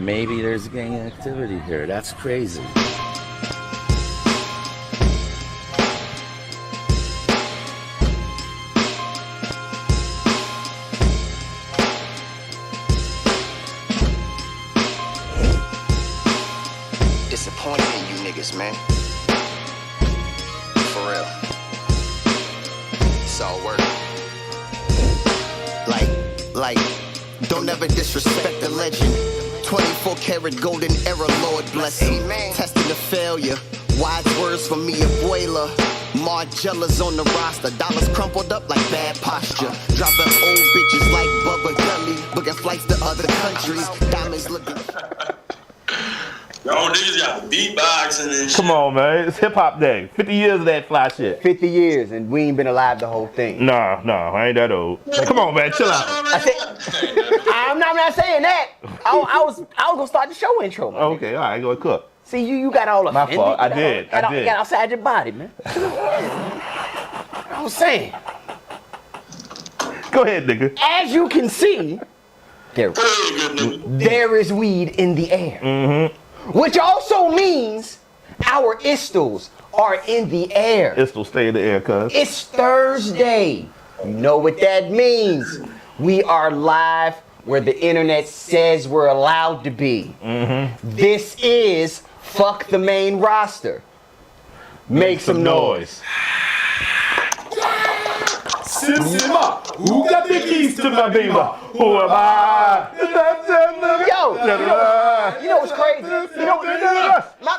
maybe there's gang activity here. That's crazy. Disappointed in you niggas, man. For real. It's all work. Like, don't ever disrespect the legend. 24 karat golden era, Lord bless him. Testing the failure. Wise words from me, abuela. Margella's on the roster. Dollars crumpled up like bad posture. Dropping old bitches like Bubba Gully. Booking flights to other countries. Diamonds looking. Yo, niggas got beatboxing and shit. Come on, man. It's hip-hop day. 50 years of that fly shit. 50 years, and we ain't been alive the whole thing. No, I ain't that old. Come on, man. Chill out. I'm not saying that. I was gonna start the show intro, man. Okay, all right. Go cook. See, you got all My offended. fault. I did. Got outside your body, man. I was saying. Go ahead, nigga. As you can see, there is weed in the air. Mm-hmm. Which also means our istles are in the air. It'll stay in the air, cuz. It's Thursday. You know what that means. We are live where the internet says we're allowed to be. Mm-hmm. This is Fuck the Main Roster. Make some noise. Simmer, who got the keys to my beamer? Who am I? Yo, you know what's crazy?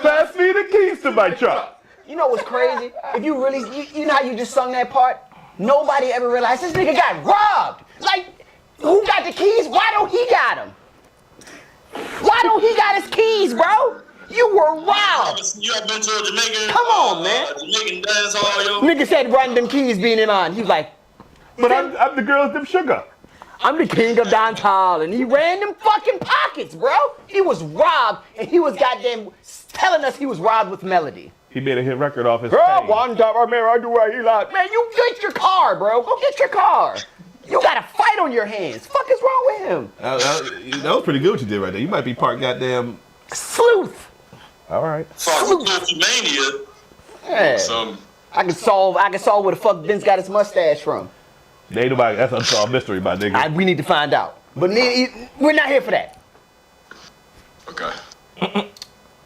Pass me the keys to my truck. You know what's crazy? If you really, you know how you just sung that part? Nobody ever realized this nigga got robbed. Like, who got the keys? Why don't he got them? Why don't he got his keys, bro? You were robbed. You have been to a Jamaican? Come on, man. Jamaican dance hall, yo. Nigga said run them keys being in on. He was like, but I'm the girl's them sugar. I'm the king of dancehall, and he ran them fucking pockets, bro. He was robbed, and he was goddamn telling us he was robbed with melody. He made a hit record off his Bro, page. one time I do what he like. Man, you get your car, bro. Go get your car. You got a fight on your hands. Fuck is wrong with him? That was pretty good what you did right there. You might be part goddamn sleuth. All right. Mania. Yeah. I can solve where the fuck Vince got his mustache from. Ain't nobody. That's unsolved mystery, my nigga. We need to find out. But we're not here for that. Okay.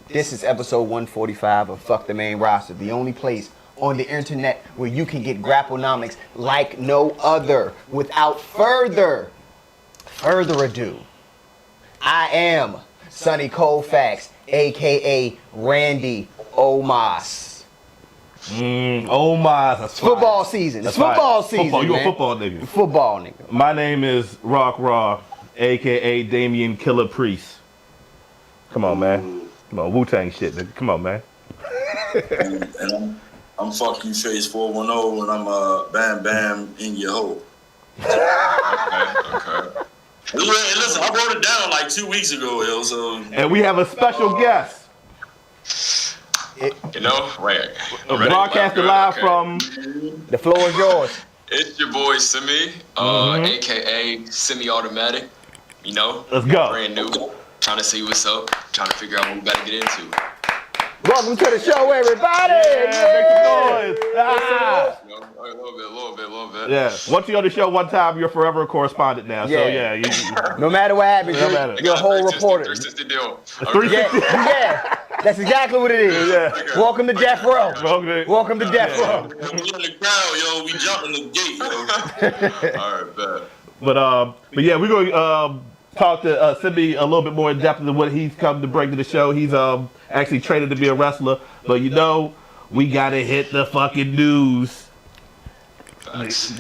This is episode 145 of Fuck the Main Roster, the only place on the internet where you can get Grapplenomics like no other. Without further ado, I am Sonny Colfax, aka Randy Omas. Omas. That's football season. It's football season. Football. You man. a football nigga. Football nigga. My name is Rock Raw, aka Damian Killer Priest. Come on, man. Come on, Wu-Tang shit, nigga. Come on, man. and I'm Fuck You Face 410, and I'm Bam Bam in your hole. Okay. Listen, I wrote it down like 2 weeks ago, yo. So. And we have a special guest. You know, right. Broadcasted live from. The floor is yours. It's your boy Simey, aka Semi-Automatic. You know, let's go. Brand new. Trying to see what's up. Trying to figure out what we got to get into. Welcome to the show, everybody. Make some noise. A little bit. Yeah. Once you're on the show one time, you're forever a correspondent now. Yeah. So yeah. No matter what happens, you're a whole reporter. 360 deal. 360. Yeah. That's exactly what it is. Yeah. Welcome to Death Row. Welcome to Death Row. We in the crowd, yo. We jumping the gate, yo. All right, bet. But yeah, we're going talk to Simey a little bit more in depth than what he's come to bring to the show. He's actually trained to be a wrestler, but you know, we gotta hit the fucking news.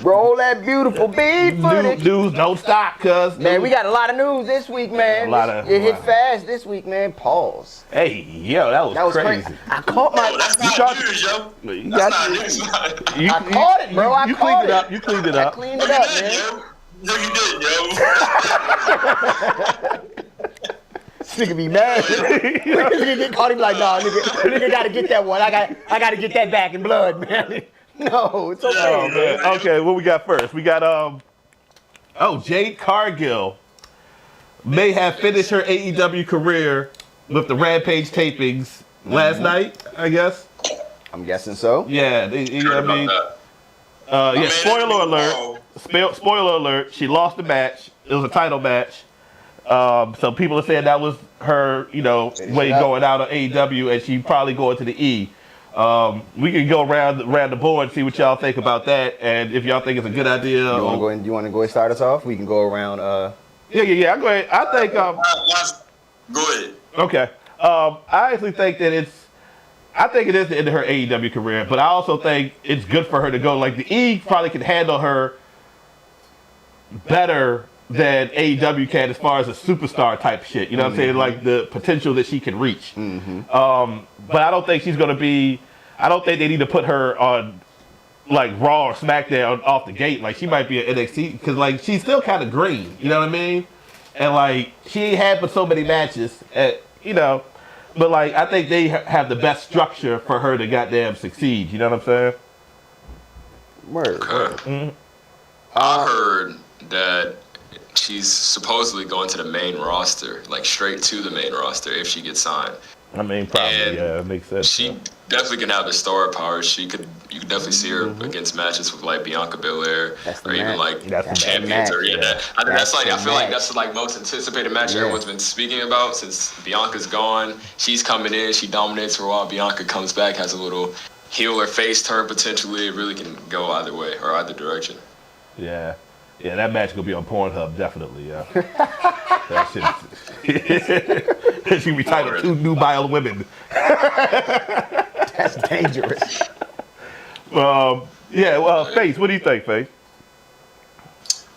Roll that beautiful beat footage. News don't stop, cuz. Man, we got a lot of news this week, man. It hit fast this week, man. Pause. Hey, yo, that was crazy. I caught my. That's not news, yo. That's not news. I caught it, bro. You cleaned it up. You cleaned it up. I cleaned it up, man. No, you did, yo. This nigga be mad. Nigga get caught, he be like, nah, nigga gotta get that one. I gotta get that back in blood, man. No, it's okay. Oh, man. Okay, what we got first? We got Jade Cargill may have finished her AEW career with the Rampage tapings last night, I guess. I'm guessing so. Yeah, spoiler alert. Spoiler alert. She lost the match. It was a title match. So people are saying that was her, way going out of AEW, and she probably going to the E. We can go around the board and see what y'all think about that, and if y'all think it's a good idea. You want to go and start us off? We can go around. Yeah. Go ahead. I think. Go ahead. Okay. I actually think that it is the end of her AEW career, but I also think it's good for her to go. Like, the E probably can handle her better than AEW can as far as a superstar type shit. You know what I'm saying? Like, the potential that she can reach. But I don't think she's going to be... I don't think they need to put her on, like, Raw or SmackDown off the gate. Like, she might be an NXT... Because, like, she's still kind of green. You know what I mean? And, like, she ain't had but so many matches. But, like, I think they have the best structure for her to goddamn succeed. You know what I'm saying? Word. Okay. I heard that she's supposedly going to the main roster, like straight to the main roster if she gets signed. I mean, probably, and it makes sense. She definitely can have the star power. You could definitely see her against matches with like Bianca Belair or even like champions. Or I feel like that's the like most anticipated match everyone's been speaking about since Bianca's gone. She's coming in, she dominates for a while. Bianca comes back, has a little heel or face turn potentially. It really can go either way or either direction. Yeah, that match gonna be on Pornhub definitely. Yeah, that shit. She be titled 2 nubile women. That's dangerous. Face. What do you think, Face?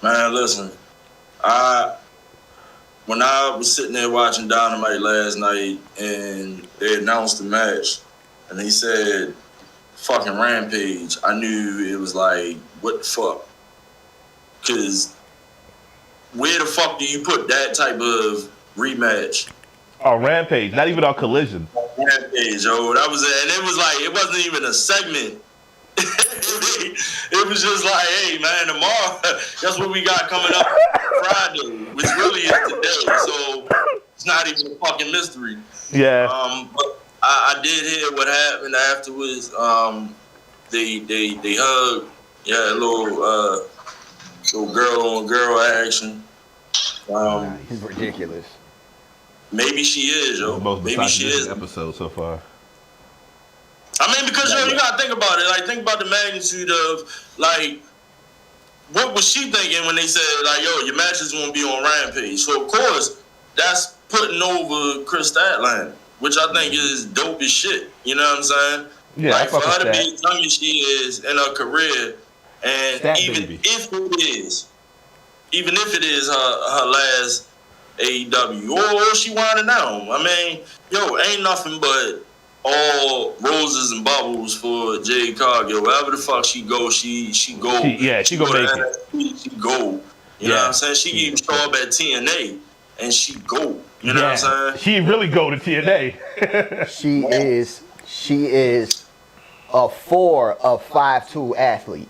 Man, listen. When I was sitting there watching Dynamite last night and they announced the match and they said fucking Rampage, I knew it was like, what the fuck? Because where the fuck do you put that type of rematch? On Rampage, not even on Collision. Rampage, yo. That was it. And it was like, it wasn't even a segment. It was just like, hey, man, tomorrow, that's what we got coming up Friday, which really is today. So it's not even a fucking mystery. Yeah. But I did hear what happened afterwards. They hugged. Yeah, a little girl on girl action. He's ridiculous. Maybe she is, yo. Maybe she is. Episode so far. I mean, because you gotta think about it. Like, think about the magnitude of, like, what was she thinking when they said, like, yo, your match is gonna be on Rampage? So of course, that's putting over Chris Statlander, which I think is dope as shit. You know what I'm saying? Yeah, like, for her to be as young as she is in her career, and even if it is her last AEW, or she winding down. I mean, yo, ain't nothing but all roses and bubbles for Jade Cargill. Wherever the fuck she go, she go. She go make it. She go. You know what I'm saying? She even show up at TNA and she go. You know what I'm saying? She really go to TNA. She is a 4 of 5'2" athlete.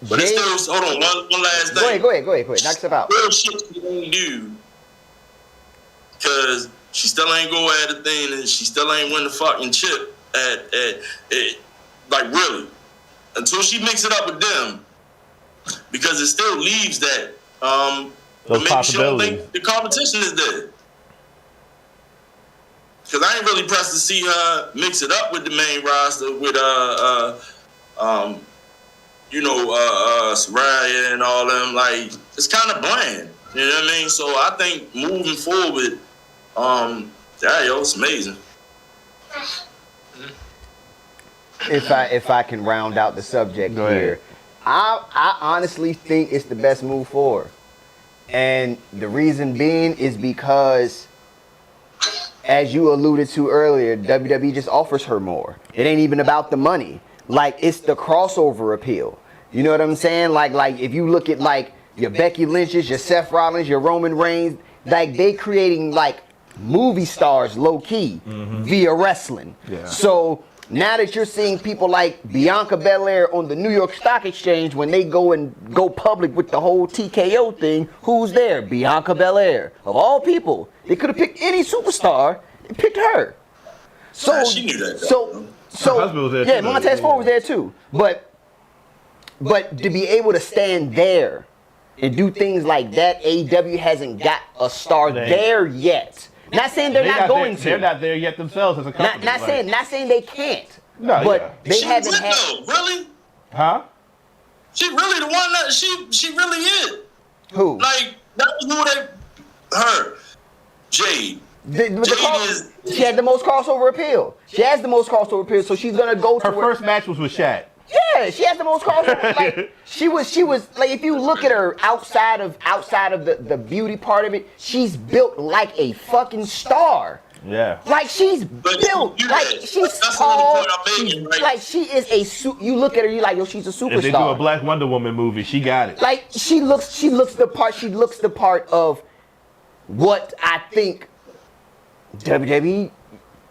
But it's still, hold on, one last thing. Go ahead. Knock stuff out. Real shit she ain't do. Because she still ain't go at a thing and she still ain't win the fucking chip at like, really. Until she mix it up with them. Because it still leaves that maybe she don't think the competition is there. Because I ain't really pressed to see her mix it up with the main roster with Soraya and all them. Like, it's kind of bland. You know what I mean? So I think moving forward, it's amazing. If I can round out the subject here, I honestly think it's the best move for her. And the reason being is because, as you alluded to earlier, WWE just offers her more. It ain't even about the money. Like, it's the crossover appeal. You know what I'm saying? Like if you look at like your Becky Lynch's, your Seth Rollins, your Roman Reigns, like they creating like movie stars low key via wrestling. Yeah. So now that you're seeing people like Bianca Belair on the New York Stock Exchange, when they go public with the whole TKO thing, who's there? Bianca Belair. Of all people, they could have picked any superstar. They picked her. So Yeah, she knew that. So Her husband was there yeah, too, Montez Ford was there too. But to be able to stand there and do things like that, AEW hasn't got a star there yet. Not saying they're not going to. They're not there yet themselves as a company. Not saying they can't. No, but they She haven't lit, had. though. Really? Huh? She really the one that she really is. Who? Like that was who her. Jade. She had the most crossover appeal. She has the most crossover appeal, so she's gonna go to Her first match was with Shaq. Yeah, she has the most crossover. Like she was like, if you look at her outside of the beauty part of it, she's built like a fucking star. Yeah. Like she's built, like she's tall. Like she is you look at her, you like, yo, she's a superstar. If they do a Black Wonder Woman movie, she got it. Like she looks the part. She looks the part of what I think WWE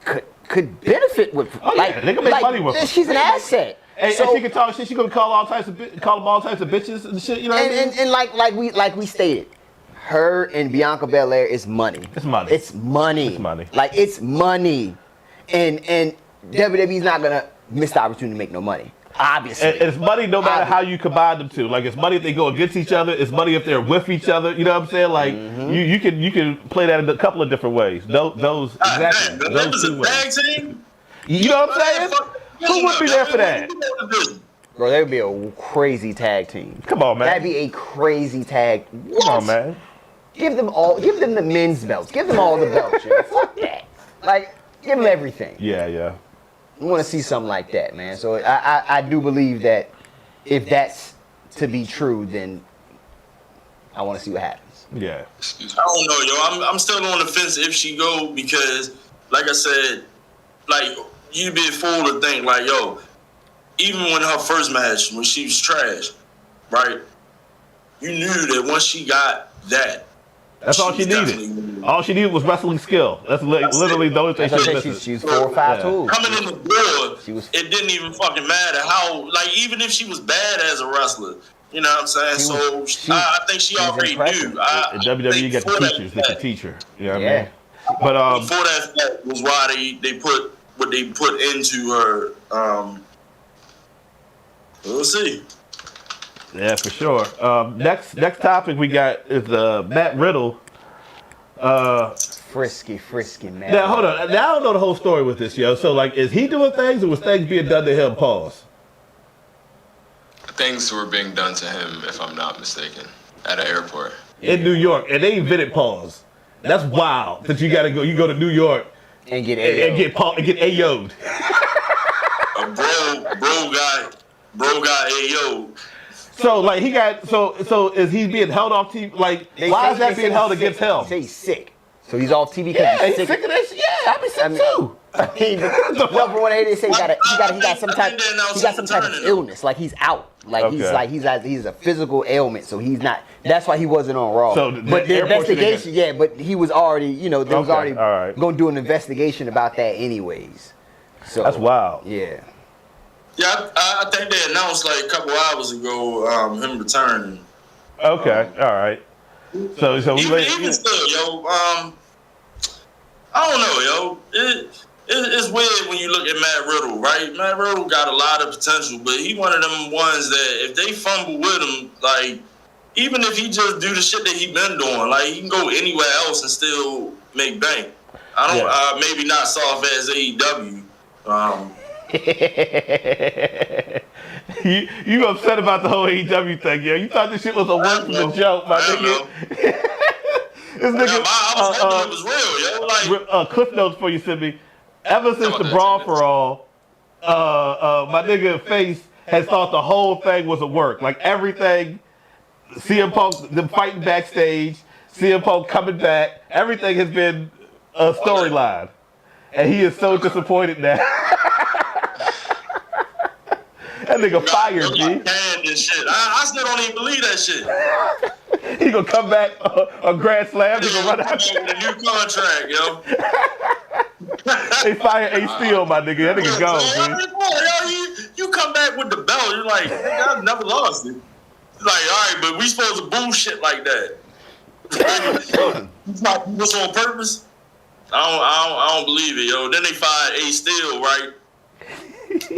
could benefit with. Oh, yeah. They can make money with her. She's an asset. And she can talk shit. She gonna call them all types of bitches and shit. You know what I mean? And like we stated, her and Bianca Belair is money. It's money. It's money. It's money. Like it's money, and WWE's not gonna miss the opportunity to make no money. Obviously, and it's money no matter how you combine them two. Like it's money if they go against each other. It's money if they're with each other. You know what I'm saying? Like you can play that in a couple of different ways. Those exactly. Man, those two ways. tag team? You know what I'm saying? Who would be there for that? Bro, that would be a crazy tag team. Come on, man. That'd be a crazy tag. What? Come on, man. Give them the men's belts. Give them all the belts, yo. Fuck that. Like, give them everything. Yeah. We want to see something like that, man. So I do believe that if that's to be true, then I want to see what happens. Yeah. I don't know, yo. I'm still on the fence if she go because, like I said, like you'd be a fool to think like, yo, even when her first match when she was trash, right? You knew that once she got that. That's all she needed. All she needed was wrestling skill. That's literally the only thing she was missing. She was 4 or 5 tools. Coming in the door, it didn't even fucking matter how, like, even if she was bad as a wrestler, you know what I'm saying? I think she already knew. In WWE, you got the teachers that can teach her. You know what I mean? But before that fact was why they put what they put into her. We'll see. Yeah, for sure. Next topic we got is Matt Riddle. Frisky Matt. Now hold on. Now I don't know the whole story with this, yo. So like, is he doing things or was things being done to him? Pause. Things were being done to him, if I'm not mistaken, at an airport in New York, and they invented pause. That's wild. That you gotta go. You go to New York and get AO'd. Bro got AO'd. So like he got so is he being held off TV? Like why is that being held against him? They say he's sick, so he's off TV because he's sick. Sick of this. Yeah, I'd be sick too. I mean, number one, they say he got some type of illness. Like he's out. Like he's a physical ailment. So he's not. That's why he wasn't on Raw. So but the investigation, but he was already, they was already right. going to do an investigation about that anyways. So that's wild. Yeah. Yeah, I think they announced like a couple hours ago him returning. Okay, all right. So even still, yo, I don't know, yo. It's weird when you look at Matt Riddle, right? Matt Riddle got a lot of potential, but he one of them ones that if they fumble with him, like even if he just do the shit that he been doing, like he can go anywhere else and still make bank. I don't maybe not soft as AEW. You upset about the whole AEW thing, yo? You thought this shit was a work from the joke, my nigga. This nigga, I was hoping it was real, yo. Like Cliff notes for you, Simey. Ever since the Brawl for All, my nigga Face has thought the whole thing was a work. Like everything, CM Punk, them fighting backstage, CM Punk coming back, everything has been a storyline. And he is so disappointed now. That nigga fired, G. And shit. I still don't even believe that shit. He gonna come back a grand slam. He gonna run out with a new contract, yo. They fire A Steel, my nigga. That nigga gone, you come back with the belt. You're like, nigga, I've never lost it. It's like, all right, but we supposed to bullshit like that. What's on purpose? I don't believe it, yo. Then they fired A Steel, right?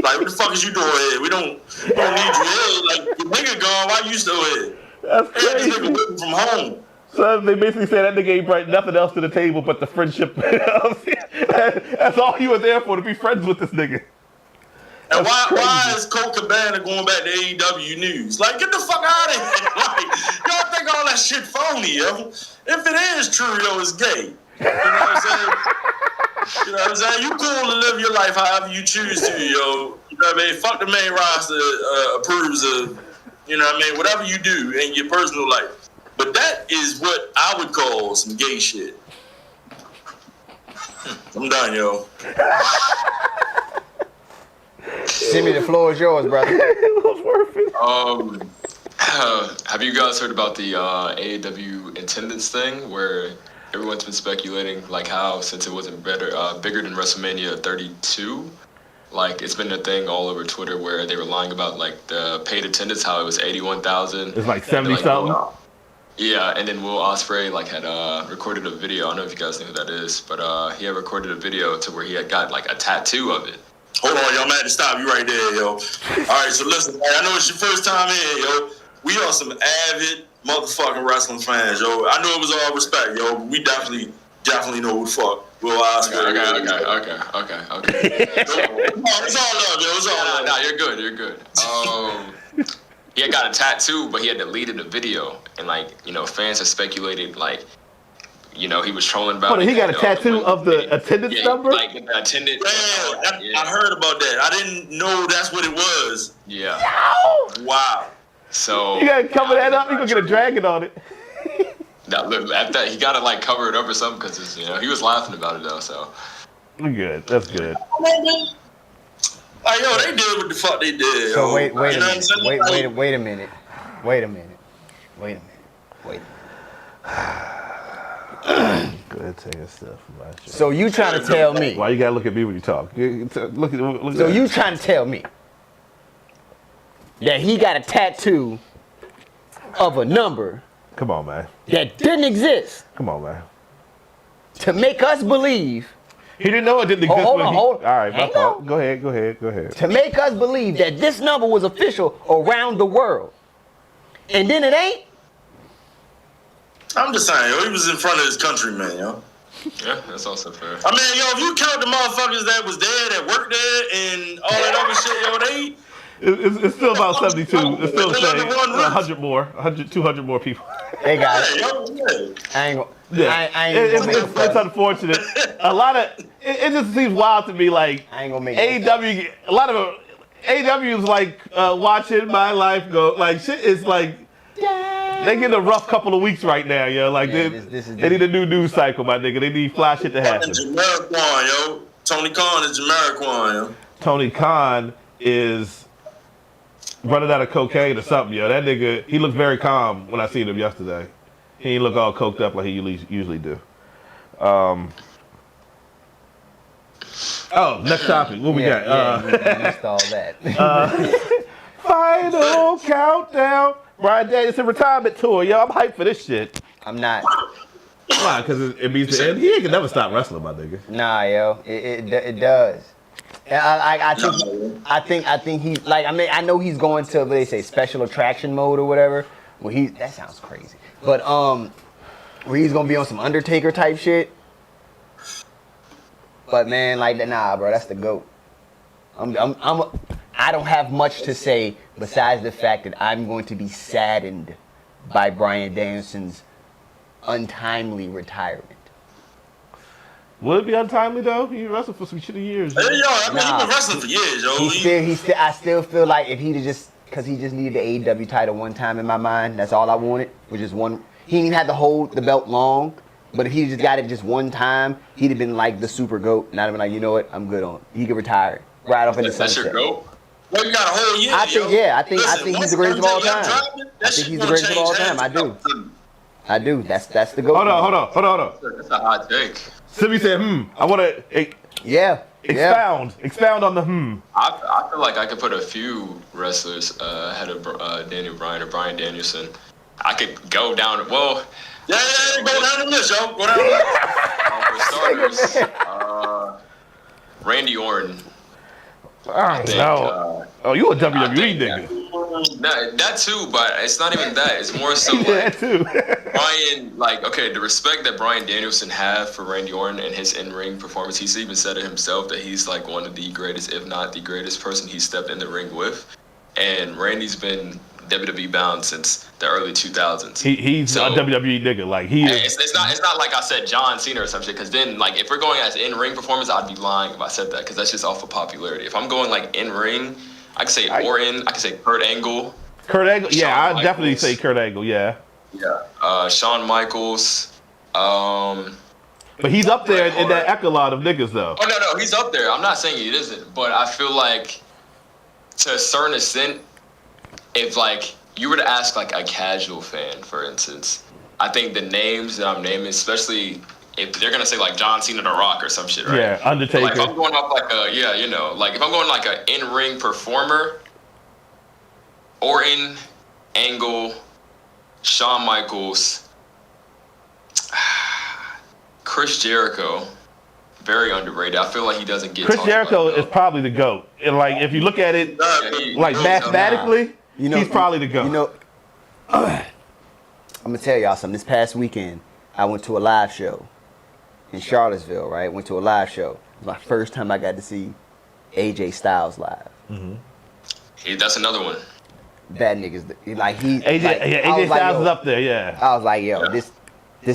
Like, what the fuck is you doing here? We don't need you here. Like, the nigga gone, why you still here? That's crazy. This nigga working from home. So they basically said that nigga ain't brought nothing else to the table but the friendship. That's all you were there for, to be friends with this nigga. And why is Colt Cabana going back to AEW News? Like, get the fuck out of here. Like, y'all think all that shit phony, yo. If it is true, yo, it's gay. You know what I'm saying? You know what I'm saying? You cool to live your life however you choose to, yo. You know what I mean? Fuck the main roster approves of, you know what I mean? Whatever you do in your personal life. But that is what I would call some gay shit. I'm done, yo. Simey, the floor is yours, brother. It was worth it. Have you guys heard about the AEW attendance thing where everyone's been speculating like how since it wasn't bigger than WrestleMania 32, like it's been a thing all over Twitter where they were lying about like the paid attendance, how it was 81,000. It's like 70 something. Yeah, and then Will Ospreay like had recorded a video. I don't know if you guys know who that is, but he had recorded a video to where he had got like a tattoo of it. Hold on, yo, I'm had to stop you right there, yo. All right, so listen, I know it's your first time here, yo. We are some avid motherfucking wrestling fans, yo. I know it was all respect, yo. But we definitely know who the fuck Will Ospreay. Okay. No, it's all love, yo. It's all love. Nah, you're good. He had got a tattoo, but he had deleted the video, and like fans have speculated like. He was trolling about it. He got a tattoo of the attendance number? Like the attendance. I heard about that. I didn't know that's what it was. Yeah. No! Wow. So. You gotta cover that up. You gonna get a dragon on it. Now, look, at that, he gotta like cover it up or something because he was laughing about it though. So. Good. That's good. Like, yo, they did what the fuck they did. So yo. wait a minute. Wait a minute. Go ahead, take a step from my shit. So you trying to tell me? Why you gotta look at me when you talk? Look So you trying to tell me that he got a tattoo of a number? Come on, man. That didn't exist. Come on, man. To make us believe. He didn't know it didn't exist. Hold on. All right, my fault. Go ahead. To make us believe that this number was official around the world, and then it ain't. I'm just saying, yo, he was in front of his countrymen, yo. Yeah, that's also fair. I mean, yo, if you count the motherfuckers that was there, that worked there, and all that other shit, yo, it's still about 72. It's still the same. 100 more. 200 more people. They got it. I ain't gonna. Yeah. I ain't gonna make it's unfortunate. A lot of it just seems wild to me. Like I ain't gonna make AEW. A lot of AEW is like watching my life go. Like shit is like. They get a rough couple of weeks right now, yo. Like they need a new news cycle, my nigga. They need fly shit to happen. Jamiroquai, yo. Tony Khan is Jamiroquai, yo. Tony Khan is running out of cocaine or something, yo. That nigga, he looked very calm when I seen him yesterday. He ain't look all coked up like he usually do. Next topic. What we got? You missed all that. Final countdown. Bryan Danielson retirement tour, yo. I'm hyped for this shit. I'm not. Why? Because it means the end. He ain't gonna never stop wrestling, my nigga. Nah, yo. It does. I think he's like. I mean, I know he's going to what they say special attraction mode or whatever. Well, that sounds crazy. But where he's gonna be on some Undertaker type shit. But man, like nah, bro. That's the GOAT. I don't have much to say besides the fact that I'm going to be saddened by Bryan Danielson's untimely retirement. Would it be untimely though? He wrestled for some shitty years. Hey, yo, I mean, he been wrestling for years, yo. I still feel like if he'd have just, because he just needed the AEW title one time in my mind. That's all I wanted, which is one. He didn't even have to hold the belt long, but if he just got it just one time, he'd have been like the super GOAT. And I'd have been like, you know what? I'm good on it. He could retire right off in the sunset. That's your GOAT? Well, you got a whole year, I think he's the greatest of all time. I think he's the greatest of all time. I do. That's the GOAT. Hold on. That's a hot take. Simmy said, I want to. Expound on the I feel like I could put a few wrestlers ahead of Daniel Bryan or Bryan Danielson. I could go down. Well, go down the list, yo. Go down the list. For starters, Randy Orton. I don't know. You a WWE nigga. No, that too, but it's not even that. It's more so like that too. Bryan, the respect that Bryan Danielson had for Randy Orton and his in-ring performance. He's even said it himself that he's like one of the greatest, if not the greatest person he stepped in the ring with. And Randy's been WWE bound since the early 2000s. He's a WWE nigga. Like he is. It's not like I said John Cena or some shit. Because then, like, if we're going as in-ring performance, I'd be lying if I said that. Because that's just off of popularity. If I'm going like in-ring, I could say Orton. I could say Kurt Angle. I'd definitely say Kurt Angle. Yeah. Shawn Michaels. But he's up there in that echelon of niggas, though. Oh no, he's up there. I'm not saying he isn't, but I feel like to a certain extent, if like you were to ask like a casual fan, for instance, I think the names that I'm naming, especially if they're gonna say like John Cena, The Rock, or some shit, right? Yeah, Undertaker. Like if I'm going off like like if I'm going like an in-ring performer, Orton, Angle, Shawn Michaels, Chris Jericho, very underrated. I feel like he doesn't get. Chris Jericho is probably the GOAT. And like if you look at it, mathematically, he's probably the GOAT. I'm gonna tell y'all something. This past weekend, I went to a live show in Charlottesville. Right, went to a live show. It was my first time I got to see AJ Styles live. Mm-hmm. That's another one. Bad niggas. Like he. AJ Styles is up there. Yeah. I was like, yo, this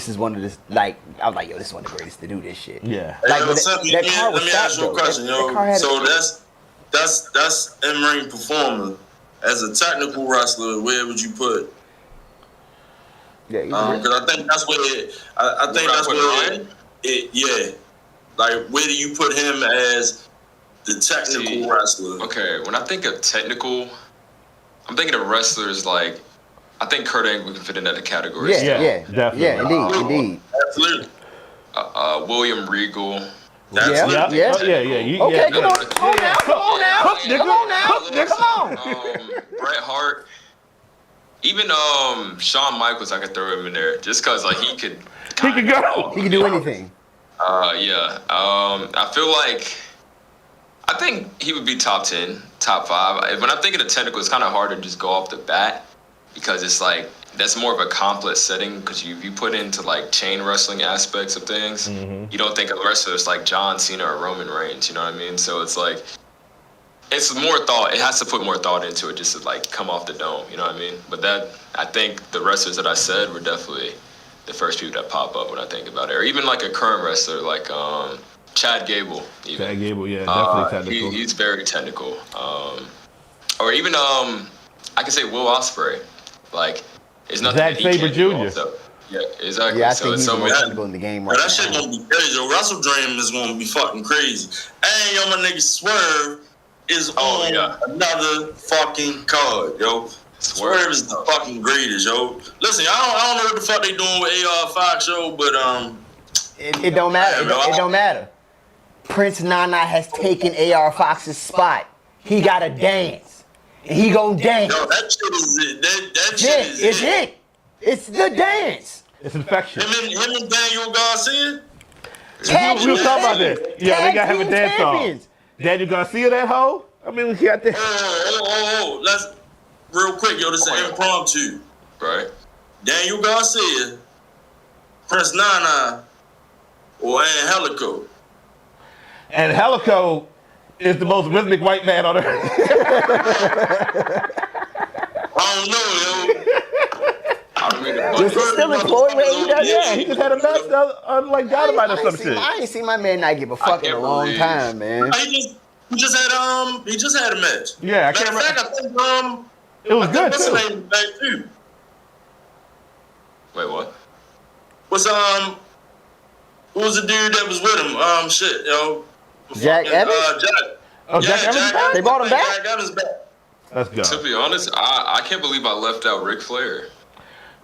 is one of this. Like I was like, yo, this is one of the greatest to do this shit. Yeah. Like, let me ask you a question, yo. So that's in-ring performer. As a technical wrestler, where would you put? Yeah, because I think that's where I think that's where it. Like, where do you put him as the technical wrestler? Okay, when I think of technical, I'm thinking of wrestlers like, I think Kurt Angle can fit in that category. Yeah, definitely. Yeah, indeed. Absolutely. William Regal. Yeah. Okay, come on now. Bret Hart. Even Shawn Michaels, I could throw him in there just because like he could go. He can do anything. I feel like I think he would be top 10, top 5. When I'm thinking of technical, it's kind of hard to just go off the bat because it's like that's more of a complex setting because you put into like chain wrestling aspects of things. Mm-hmm. You don't think of wrestlers like John Cena or Roman Reigns, you know what I mean? So it's like it's more thought. It has to put more thought into it just to like come off the dome, you know what I mean? But I think the wrestlers that I said were definitely the first people that pop up when I think about it. Or even like a current wrestler like Chad Gable. Even. Chad Gable, yeah, definitely technical. He's very technical. Or even I can say Will Ospreay. Like, it's nothing Zack Sabre Jr. Yeah, exactly. Yeah, I think he's more technical in the game right now. That shit gonna be crazy. Yo, Wrestle Dream is gonna be fucking crazy. And yo, my nigga Swerve is on another fucking card, yo. Swerve is the fucking greatest, yo. Listen, I don't know what the fuck they doing with AR Fox, yo, but it don't matter. It don't matter. Prince Nana has taken AR Fox's spot. He gotta dance. And he gonna dance. Yo, that shit is it. That shit is it. It's the dance. It's infectious. Him and Daniel Garcia? We was talking about that. Yeah, they gotta have a dance song. Daniel Garcia, that hoe? I mean, we got that. Oh, let's real quick, yo. This is an impromptu. Right. Daniel Garcia, Prince Nana, or Angelico. Angelico is the most rhythmic white man on earth. I don't know, yo. Is he still employed with AEW? Yeah, he just had a match like Dynamite or some shit. I ain't seen my man not give a fuck in a long time, man. He just had a match. Yeah, I can't remember. Matter of fact, I think it was good what's too. his name back too? Wait, what? Who was the dude that was with him? Shit, yo. Jack Evans? Jack. Oh, Jack Evans back? They brought him back? Jack Evans back. Let's go. To be honest, I can't believe I left out Ric Flair.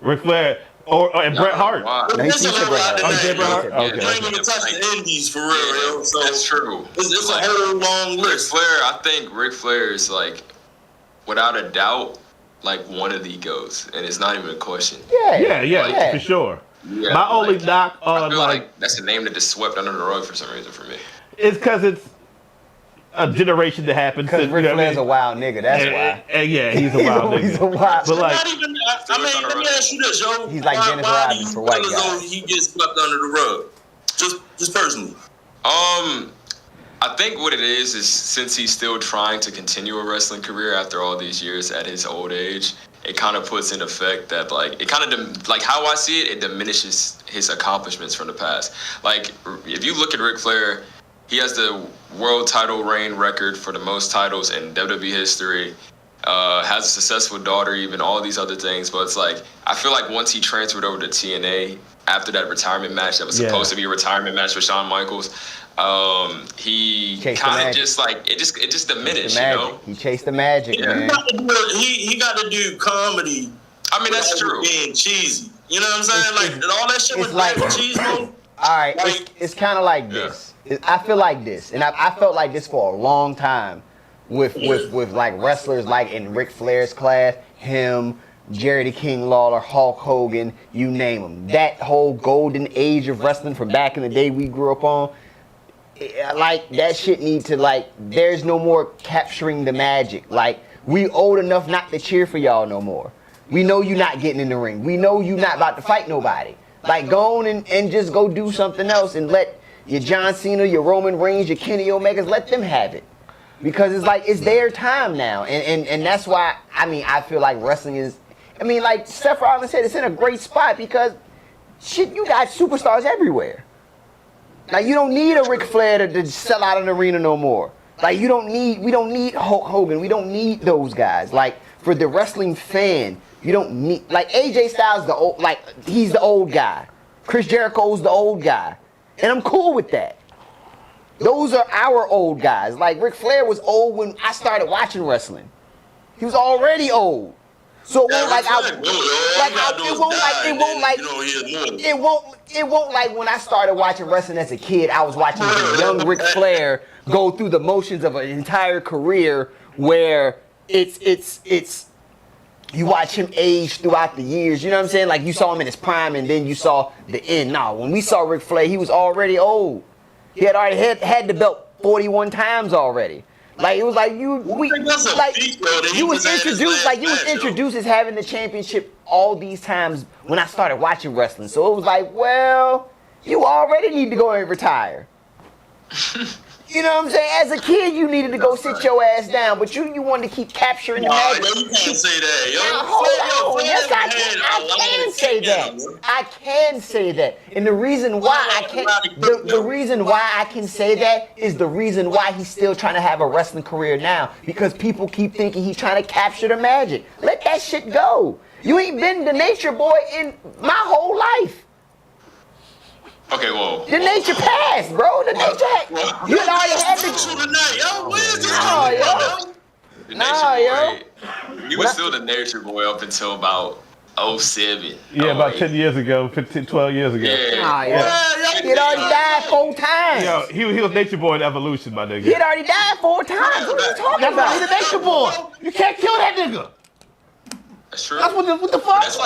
Ric Flair, And Bret Hart. No, he said Bret Hart. Oh, he said Bret Hart? You ain't Okay. even touch the indies for real, yo. So That's true. It's a whole long Ric list. Flair, I think Ric Flair is like, without a doubt, like one of the goats, and it's not even a question. Yeah, for sure. Yeah, My only knock I on feel like that's a name that just swept under the rug for some reason for me. it's because it's a generation that happened. Because Ric Flair's a wild nigga, that's why. And yeah, he's a wild nigga. He's a wild. But like, Not even. I mean, let me ask you this, yo. He's like Dennis why Rodman do you for white feel as though guys. he gets swept under the rug? Just personally. I think what it is since he's still trying to continue a wrestling career after all these years at his old age, it kind of puts in effect that like it kind of like how I see it, it diminishes his accomplishments from the past. Like if you look at Ric Flair, he has the world title reign record for the most titles in WWE history. Has a successful daughter, even all these other things. But it's like I feel like once he transferred over to TNA after that retirement match that was supposed to be a retirement match with Shawn Michaels, he kind of just like it just diminished, you know. He chased the magic, man. He got to do comedy. I mean that's true. Being cheesy, you know what I'm saying? Like all that shit was like cheese mode. All right, it's kind of like this. I feel like this, and I felt like this for a long time with like wrestlers like in Ric Flair's class, him, Jerry the King Lawler, Hulk Hogan, you name them. That whole golden age of wrestling from back in the day we grew up on, like that shit need to like. There's no more capturing the magic. Like we old enough not to cheer for y'all no more. We know you not getting in the ring. We know you not about to fight nobody. Like go on and just go do something else and let your John Cena, your Roman Reigns, your Kenny Omegas, let them have it. Because it's like, it's their time now. And that's why, I mean, I feel like wrestling is, I mean, like Seth Rollins said, it's in a great spot because, shit, you got superstars everywhere. Like, you don't need a Ric Flair to sell out an arena no more. Like, we don't need Hulk Hogan. We don't need those guys. Like, for the wrestling fan, you don't need, like, AJ Styles, he's the old guy. Chris Jericho's the old guy. And I'm cool with that. Those are our old guys. Like Ric Flair was old when I started watching wrestling. He was already old. So it won't like when I started watching wrestling as a kid, I was watching the young Ric Flair go through the motions of an entire career where it's you watch him age throughout the years, you know what I'm saying? Like you saw him in his prime and then you saw the end. No, when we saw Ric Flair, he was already old. He had already had the belt 41 times already. Like it was like you was introduced as having the championship all these times when I started watching wrestling. So it was like, well, you already need to go and retire. You know what I'm saying? As a kid, you needed to go sit your ass down, but you wanted to keep capturing the magic. You can't say that, yo. Now, hold on. Yes, I can say that. I can say that. And the reason why I can't, the reason why I can say that is the reason why he's still trying to have a wrestling career now. Because people keep thinking he's trying to capture the magic. Let that shit go. You ain't been the Nature Boy in my whole life. Okay, well. The Nature passed, bro. The Nature you had already had the. He was still the Nature Boy up until about 07. Yeah, about 10 years ago, 15, 12 years ago. Yeah. He had already died 4 times. Yo, he was Nature Boy in Evolution, my nigga. He had already died 4 times. What are you talking about? He's a Nature Boy. You can't kill that nigga. That's true. That's what the fuck? That's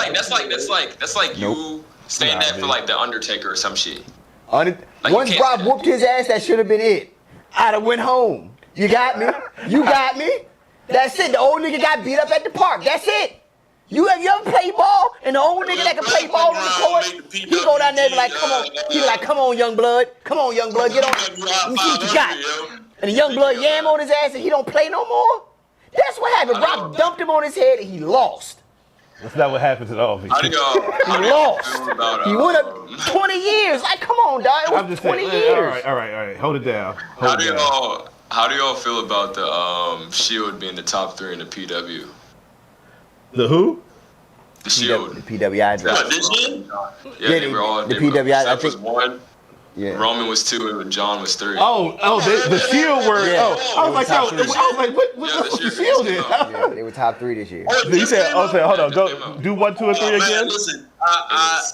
like you saying that for like the Undertaker or some shit. Once Rob whooped his ass, that should have been it. I'd have went home. You got me? You got me? That's it. The old nigga got beat up at the park. That's it. You ever play ball? And the old nigga that can play ball on the court, he go down there and be like, come on. He be like, come on, young blood. Come on, young blood. Get on. Let me see what you got. And the young blood yam on his ass and he don't play no more? That's what happened. Rob dumped him on his head and he lost. That's not what happens at all. He lost. He went up 20 years. Like, come on, dog. It was I'm just 20 saying, years. All right. Hold it down. How do y'all feel about the Shield being the top 3 in the PW? The who? The Shield. The PWI draft. Yeah, they were all. The PWI. Seth was 1. Yeah. Roman was 2 and John was 3. The Shield were. Yeah. I was like, what's the Shield is? Yeah, they were top 3 this year. You said, hold on, go do 1, 2, and 3 again. Listen, I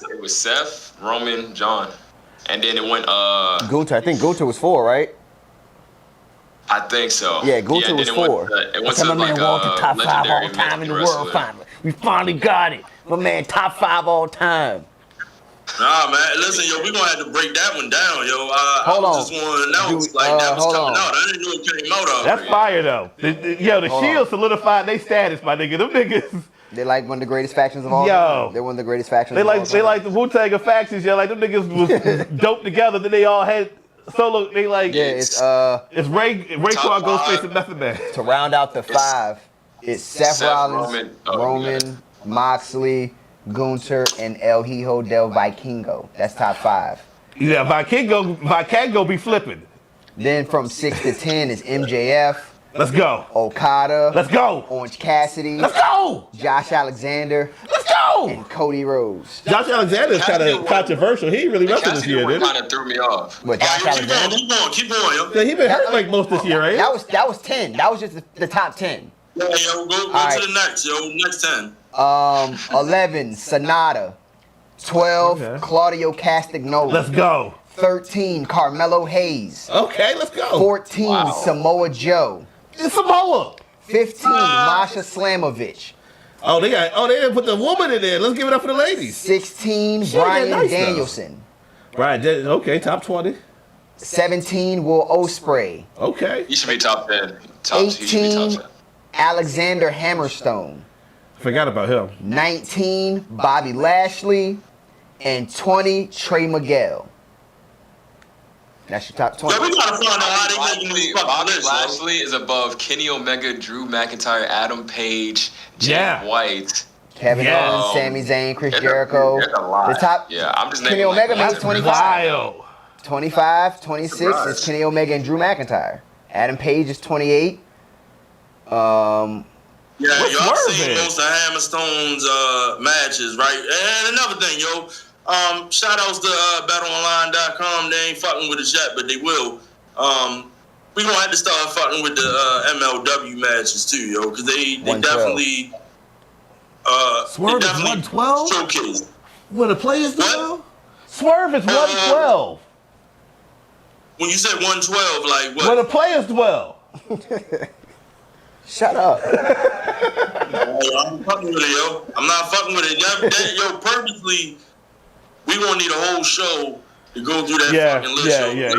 It was Seth, Roman, John, and then it went. Gunther. I think Gunther was 4, right? I think so. Yeah, Gunther was 4. It went That's to my man Walter, top 5 all legendary time in the wrestler. world. Finally, we finally got it. My man, top 5 all time. Nah, man. Listen, yo, we gonna have to break that one down, yo. Hold on. I just want to announce that was coming out. I didn't know it came out already. That's fire though. The Shield solididified their status, my nigga. Them niggas. They're like one of the greatest factions of all time. They're one of the greatest factions. They like the Wu-Tang of factions. Yeah, like them niggas was dope together. Then they all had solo. They like it's Raekwon, Ghostface, and Method Man. To round out the 5, it's Seth Rollins, Roman, Moxley, Gunther, and El Hijo del Vikingo. That's top 5. Yeah, Vikingo be flipping. Then from 6 to 10 is MJF. Let's go. Okada. Let's go. Orange Cassidy. Let's go. Josh Alexander. Let's go. And Cody Rhodes. Josh Alexander is kind of controversial. He ain't really wrestled this year, did he? Kind of threw me off. What, Josh Alexander? Keep going, yo. Yeah, he been hurt like most this year, right? That was 10. That was just the top 10. Yeah, yo, go to the next, yo. Next 10. 11, Sonata. 12, Claudio Castagnoli. Let's go. 13, Carmelo Hayes. Okay, let's go. 14, Samoa Joe. It's Samoa. 15, Masha Slamovich. They didn't put the woman in there. Let's give it up for the ladies. 16, Shit, Bryan nice, Danielson. Bryan Danielson, okay, top 20. 17, Will Ospreay. Okay. He should be top 10. 18, Alexander Hammerstone. Forgot about him. 19, Bobby Lashley. And 20, Trey Miguel. That's your top 20. Yeah, we gotta find out how they making this fucking Bobby list, Lashley is above Kenny Omega, Drew McIntyre, Adam Page, Jay White, Kevin Owens, Sami Zayn, Chris Jericho. The top. I'm just Kenny Omega makes 25. Wild. 25, 26 is Kenny Omega and Drew McIntyre. Adam Page is 28. Yeah, y'all seen most of Hammerstone's matches, right? And another thing, yo. Shout outs to BattleOnline.com. They ain't fucking with us yet, but they will. We gonna have to start fucking with the MLW matches too, yo, because they definitely Swerve is 112? showcase. What the players do? Swerve is 112. When you said 112, like what? Where the players dwell. Shut up. I'm fucking with it, yo. I'm not fucking with it. Yo, purposely, we gonna need a whole show to go through that fucking list, yo. The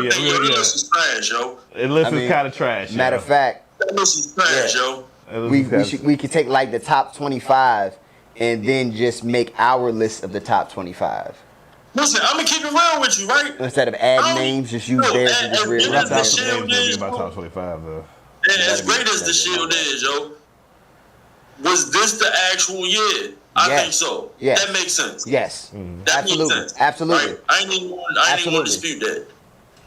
list is trash, yo. The list is kind of trash. Matter of fact, that list is trash, yo. We could take like the top 25 and then just make our list of the top 25. Listen, I'm gonna keep it real with you, right? Instead of add names, just use theirs and just read as That's the names gonna be about top 25 though. And as great as the Shield is, yo, was this the actual year? I think so. Yes. That makes sense. Yes. That Absolutely. makes sense. Absolutely. Right? I ain't even want to dispute that.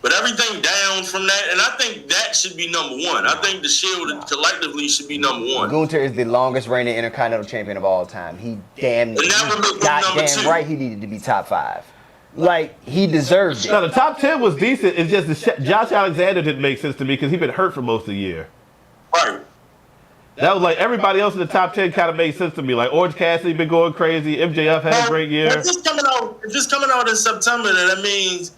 But everything down from that, and I think that should be number one. I think the Shield collectively should be number one. Gunther is the longest reigning Intercontinental Champion of all time. He goddamn right he needed to be top 5. Like, he deserved it. No, the top 10 was decent. It's just Josh Alexander didn't make sense to me because he's been hurt for most of the year. Right. That was like everybody else in the top 10 kind of made sense to me. Like Orange Cassidy been going crazy. MJF had a great year. If it's coming out in September, then that means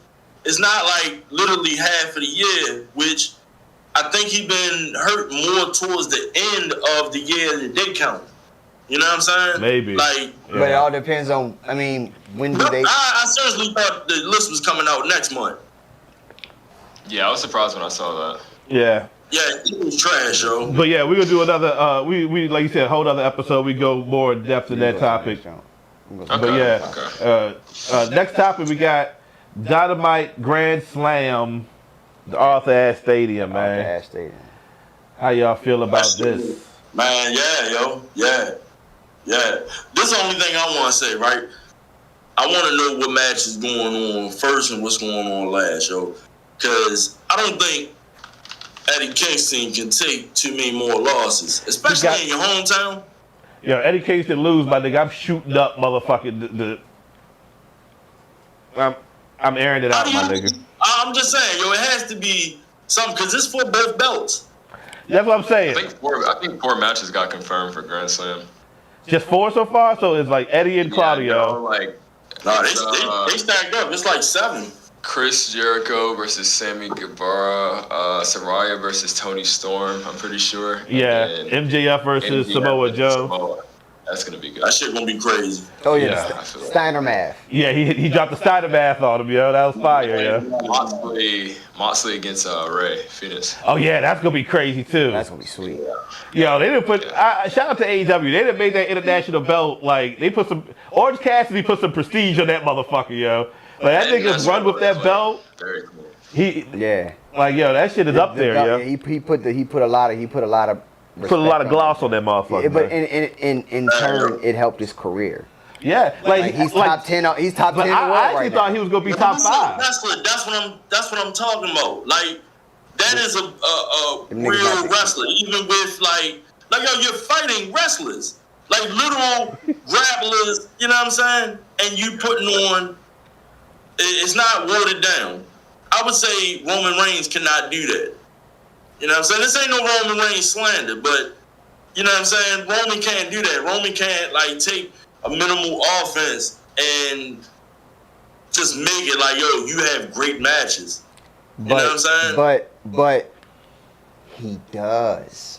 it's not like literally half of the year, which I think he been hurt more towards the end of the year that they count. You know what I'm saying? Maybe. Like, but it all depends on, when do they... I seriously thought the list was coming out next month. Yeah, I was surprised when I saw that. Yeah. Yeah, it was trash, yo. But yeah, we're gonna do another. We like you said, a whole other episode. We go more in depth in that topic. But yeah, next topic we got Dynamite Grand Slam, the Arthur Ashe Stadium, man. How y'all feel about this? Man, yeah. This is the only thing I want to say, right? I want to know what match is going on first and what's going on last, yo. Because I don't think Eddie Kingston can take too many more losses, especially in your hometown. Yeah, Eddie Kingston lose, my nigga. I'm shooting up, motherfucking. I'm airing it out, my nigga. I'm just saying, yo, it has to be something because it's for both belts. That's what I'm saying. I think four matches got confirmed for Grand Slam. Just 4 so far. So it's like Eddie and Claudio. No, they stacked up. It's like 7. Chris Jericho versus Sammy Guevara, Saraya versus Tony Storm, I'm pretty sure. Yeah, MJF versus Samoa Joe. That's gonna be good. That shit gonna be crazy. Oh yeah, Steiner math. Yeah, he dropped the Steiner math on him, yo. That was fire, yo. Moxley against Ray Phoenix. Oh yeah, that's gonna be crazy too. That's gonna be sweet. Yo, they didn't put. Shout out to AEW. They didn't make that international belt like they put some. Orange Cassidy put some prestige on that motherfucker, yo. Like that nigga's run with that belt. Very cool. Like yo, that shit is up there, yo. He put a lot of gloss on that motherfucker. But in turn, it helped his career. Yeah, like he's top 10. He's top 10 in the world I actually thought he was gonna be top 5. That's what I'm talking about. Like that is a real wrestler. Even with like yo, you're fighting wrestlers, like literal grapplers. You know what I'm saying? And you putting on. It's not watered down. I would say Roman Reigns cannot do that. You know what I'm saying? This ain't no Roman Reigns slander, but you know what I'm saying? Roman can't do that. Roman can't like take a minimal offense and just make it like, yo, you have great matches. You know what I'm saying? But he does.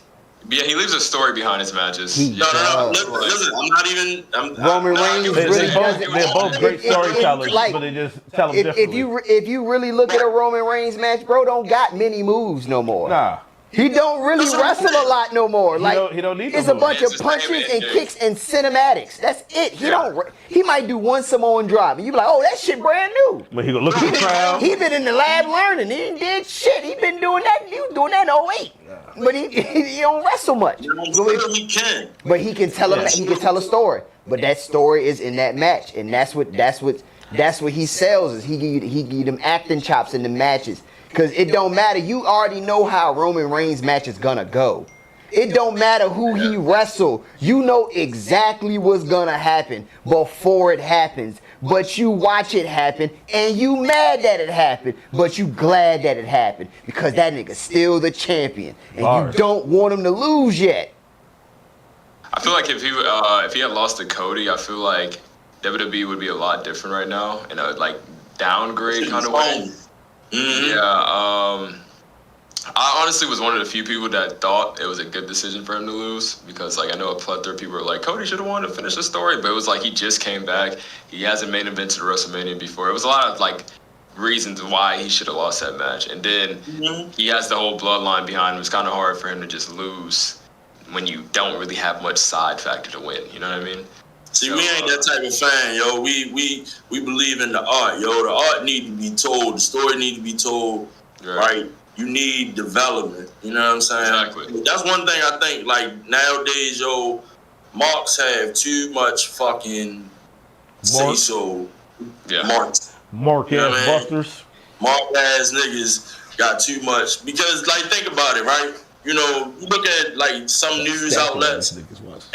Yeah, he leaves a story behind his matches. No, listen, I'm not even. Roman Reigns they're both great storytellers, but they just tell them differently. If you really look at a Roman Reigns match, bro, don't got many moves no more. Nah. He don't really wrestle a lot no more. Like he don't need it's a bunch of punches and kicks and cinematics. That's it. He might do one Samoan drop, and you be like, oh, that shit brand new. But he gonna look at the crowd. He been in the lab learning. He ain't did shit. He been doing that. He was doing that in 08. But he don't wrestle much. He can. But he can tell he can tell a story. But that story is in that match, and that's what he sells. Is he give you them acting chops in the matches. Because it don't matter. You already know how Roman Reigns' match is going to go. It don't matter who he wrestle. You know exactly what's going to happen before it happens. But you watch it happen, and you mad that it happened. But you glad that it happened. Because that nigga's still the champion. And you don't want him to lose yet. I feel like if he had lost to Cody, I feel like WWE would be a lot different right now. In a like downgrade kind of way. Mm-hmm. Yeah, I honestly was one of the few people that thought it was a good decision for him to lose because, like, I know a plethora of people were like, Cody should have won to finish the story, but it was like he just came back. He hasn't main evented WrestleMania before. It was a lot of, like, reasons why he should have lost that match. And then he has the whole bloodline behind him. It's kind of hard for him to just lose when you don't really have much side factor to win. You know what I mean? See, we ain't that type of fan, yo. We believe in the art, yo. The art need to be told. The story need to be told, right? You need development. You know what I'm saying? Exactly. That's one thing I think, like, nowadays, yo, marks have too much fucking say-so. Yeah. Mark ass busters. Mark ass niggas got too much. Because, like, think about it, right? You know, you look at, like, some news outlets,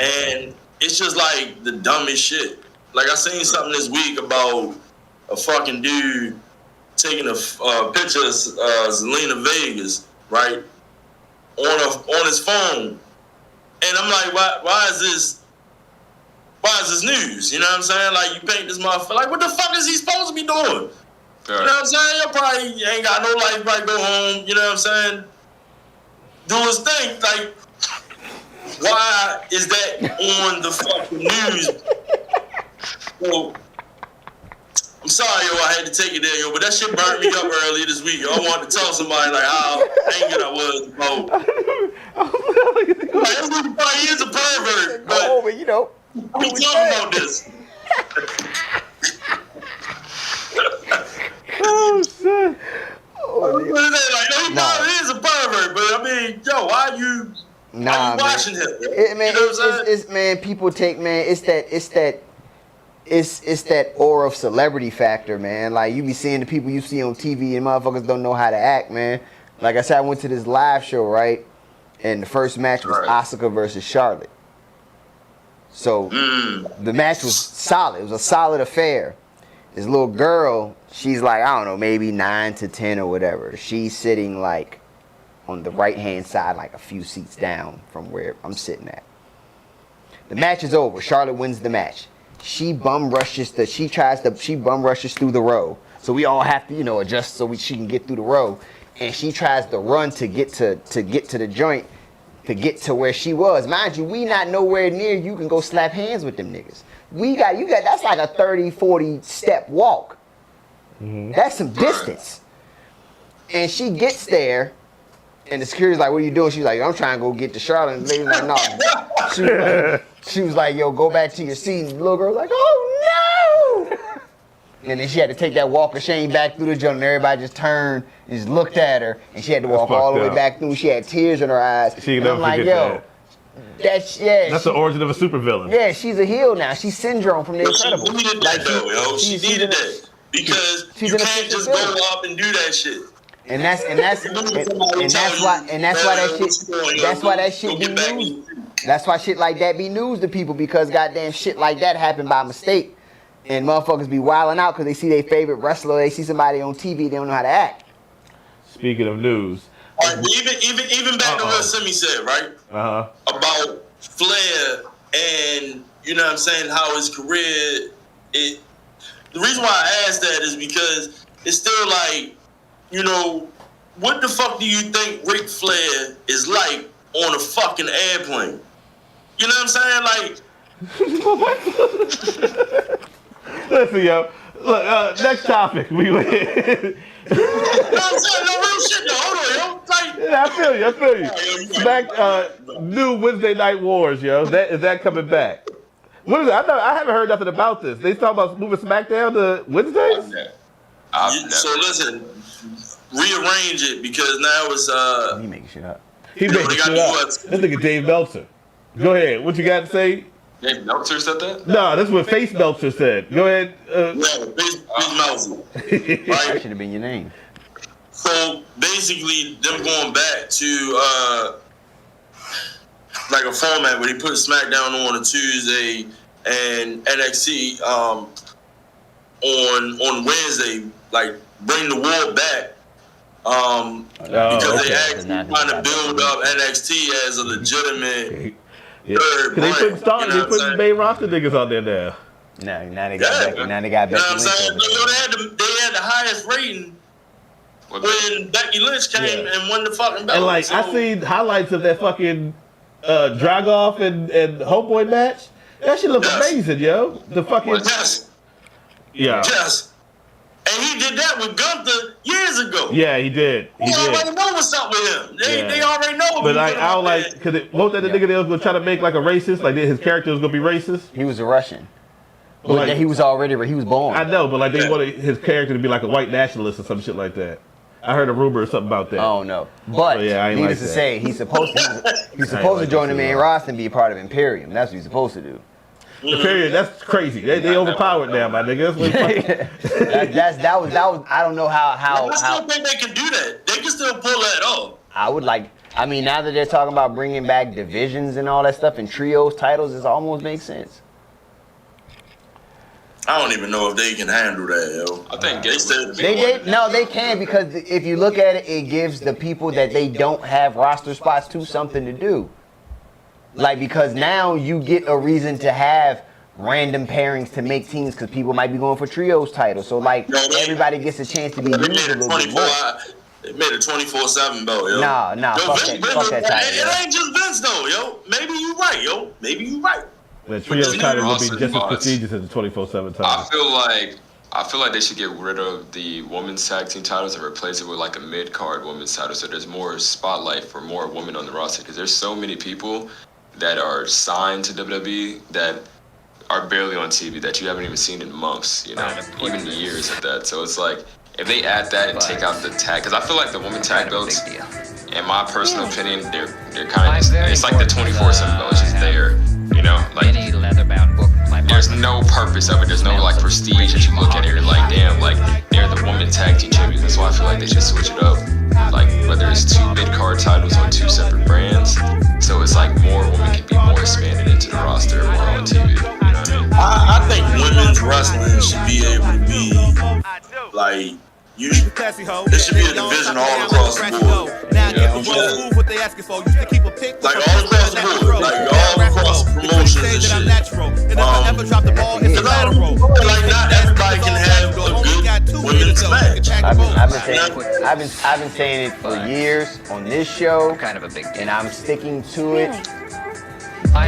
and it's just like the dumbest shit. Like I seen something this week about a fucking dude taking a picture of Zelina Vegas, right, on his phone, and I'm like, why is this news? You know what I'm saying? Like you paint this motherfucker. Like what the fuck is he supposed to be doing? You know what I'm saying? You probably ain't got no life. Probably go home. You know what I'm saying? Do his thing. Like. Why is that on the fucking news? Well, I'm sorry, yo, I had to take it there, yo, but that shit burned me up earlier this week. Yo. I wanted to tell somebody like how angry I was about. Like, everybody probably is a pervert, but you know, we talking about this. Oh shit! Like, no, he probably is a pervert, but I mean, yo, why are you? Nah, watching man. Him, man, you know it's man. People take it's that aura of celebrity factor, man. Like you be seeing the people you see on TV, and motherfuckers don't know how to act, man. Like I said, I went to this live show, right, and the first match was Asuka versus Charlotte. So the match was solid. It was a solid affair. This little girl, she's like, I don't know, maybe 9 to 10 or whatever. She's sitting like on the right-hand side, like a few seats down from where I'm sitting at. The match is over. Charlotte wins the match. She bum rushes through the row. So we all have to, adjust so she can get through the row. And she tries to run to get to the joint, to get to where she was. Mind you, we not nowhere near you can go slap hands with them niggas. That's like a 30, 40 step walk. Mm-hmm. That's some distance. And she gets there, and the security's like, what are you doing? She's like, I'm trying to go get to Charlotte. And the lady's like, no. She was like, yo, go back to your seat. And the little girl's like, oh no! And then she had to take that walk of shame back through the jungle, and everybody just turned and just looked at her, and she had to walk all the way back through. She had tears in her eyes. And I'm like, yo, that's the origin of a supervillain. Yeah, she's a heel now. She's Syndrome from The Incredibles. She needed that though, yo. She needed that because you can't just go up and do that shit. And that's why that shit be news. That's why shit like that be news to people, because goddamn shit like that happened by mistake. And motherfuckers be wilding out because they see their favorite wrestler, they see somebody on TV, they don't know how to act. Speaking of news. All right, even back to what Simey said, right? About Flair and, you know what I'm saying, how his career, the reason why I asked that is because it's still like, what the fuck do you think Ric Flair is like on a fucking airplane? You know what I'm saying? Like, listen, yo. Look, next topic. No, I'm saying no real shit though. Hold on, yo. Like, yeah, I feel you. Back, new Wednesday Night Wars, yo. Is that coming back? What is it? I haven't heard nothing about this. They talking about moving SmackDown to Wednesdays? So listen, rearrange it because now it's He making shit up. He making shit up. This nigga Dave Meltzer. Go ahead. What you got to say? Dave Meltzer said that? No, that's what Face Meltzer said. Go ahead. Face Meltzer. Right? That should have been your name. So basically, them going back to like a format where they put SmackDown on a Tuesday and NXT on Wednesday, like bring the war back. Because they actually trying to build up NXT as a legitimate third brand. They put main roster niggas on there now. Now they got Becky. Now they got Becky Lynch. They had the highest rating when Becky Lynch came and won the fucking belt. And like I seen highlights of that fucking Dragoff and Homeboy match. That shit look amazing, yo. The fucking Yes. And he did that with Gunther years ago. Yeah, he did. They already know what's up with him. They already know. But like, I don't like, because won't that the nigga they was gonna try to make like a racist? Like his character was gonna be racist? He was a Russian. But like, he was born. I know, but like they wanted his character to be like a white nationalist or some shit like that. I heard a rumor or something about that. Oh no. But needless to say, he's supposed to join the main roster and be a part of Imperium. That's what he's supposed to do. Imperium, that's crazy. They overpowered now, my nigga. That was. I don't know how. I still think they can do that. They can still pull that off. I mean, now that they're talking about bringing back divisions and all that stuff and trios titles, it almost makes sense. I don't even know if they can handle that, yo. I think they can, because if you look at it, it gives the people that they don't have roster spots to something to do. Like, because now you get a reason to have random pairings to make teams, because people might be going for trios titles. So, like, everybody gets a chance to be used a little bit more. They made a 24/7 belt, yo. Nah, fuck that title. It ain't just Vince, though, yo. Maybe you right, yo. Maybe you right. The trios title will be just as prestigious as the 24/7 title. I feel like they should get rid of the women's tag team titles and replace it with like a mid-card women's title, so there's more spotlight for more women on the roster, because there's so many people that are signed to WWE that are barely on TV that you haven't even seen in months, even years at that. So it's like, if they add that and take out the tag, because I feel like the women tag belts, in my personal opinion, they're kind of, it's like the 24/7 belt, it's just there, like, there's no purpose of it, there's no like prestige that you look at it, you're like, damn, like, they're the women tag team champions. That's why I feel like they should switch it up, like, whether it's 2 mid-card titles on 2 separate brands, so it's like more women can be more expanded into the roster, more on TV, you know what I mean? I think women's wrestling should be able to be like This should be a division all across the board. Now get the world move what they asking for. Used to keep a pick. Like all across the board. Like all across promotions and shit. And if I ever drop the ball, it's a lateral. Like not everybody can have a good women's match. I've been saying it for years on this show, kind of a big deal. and I'm sticking to it.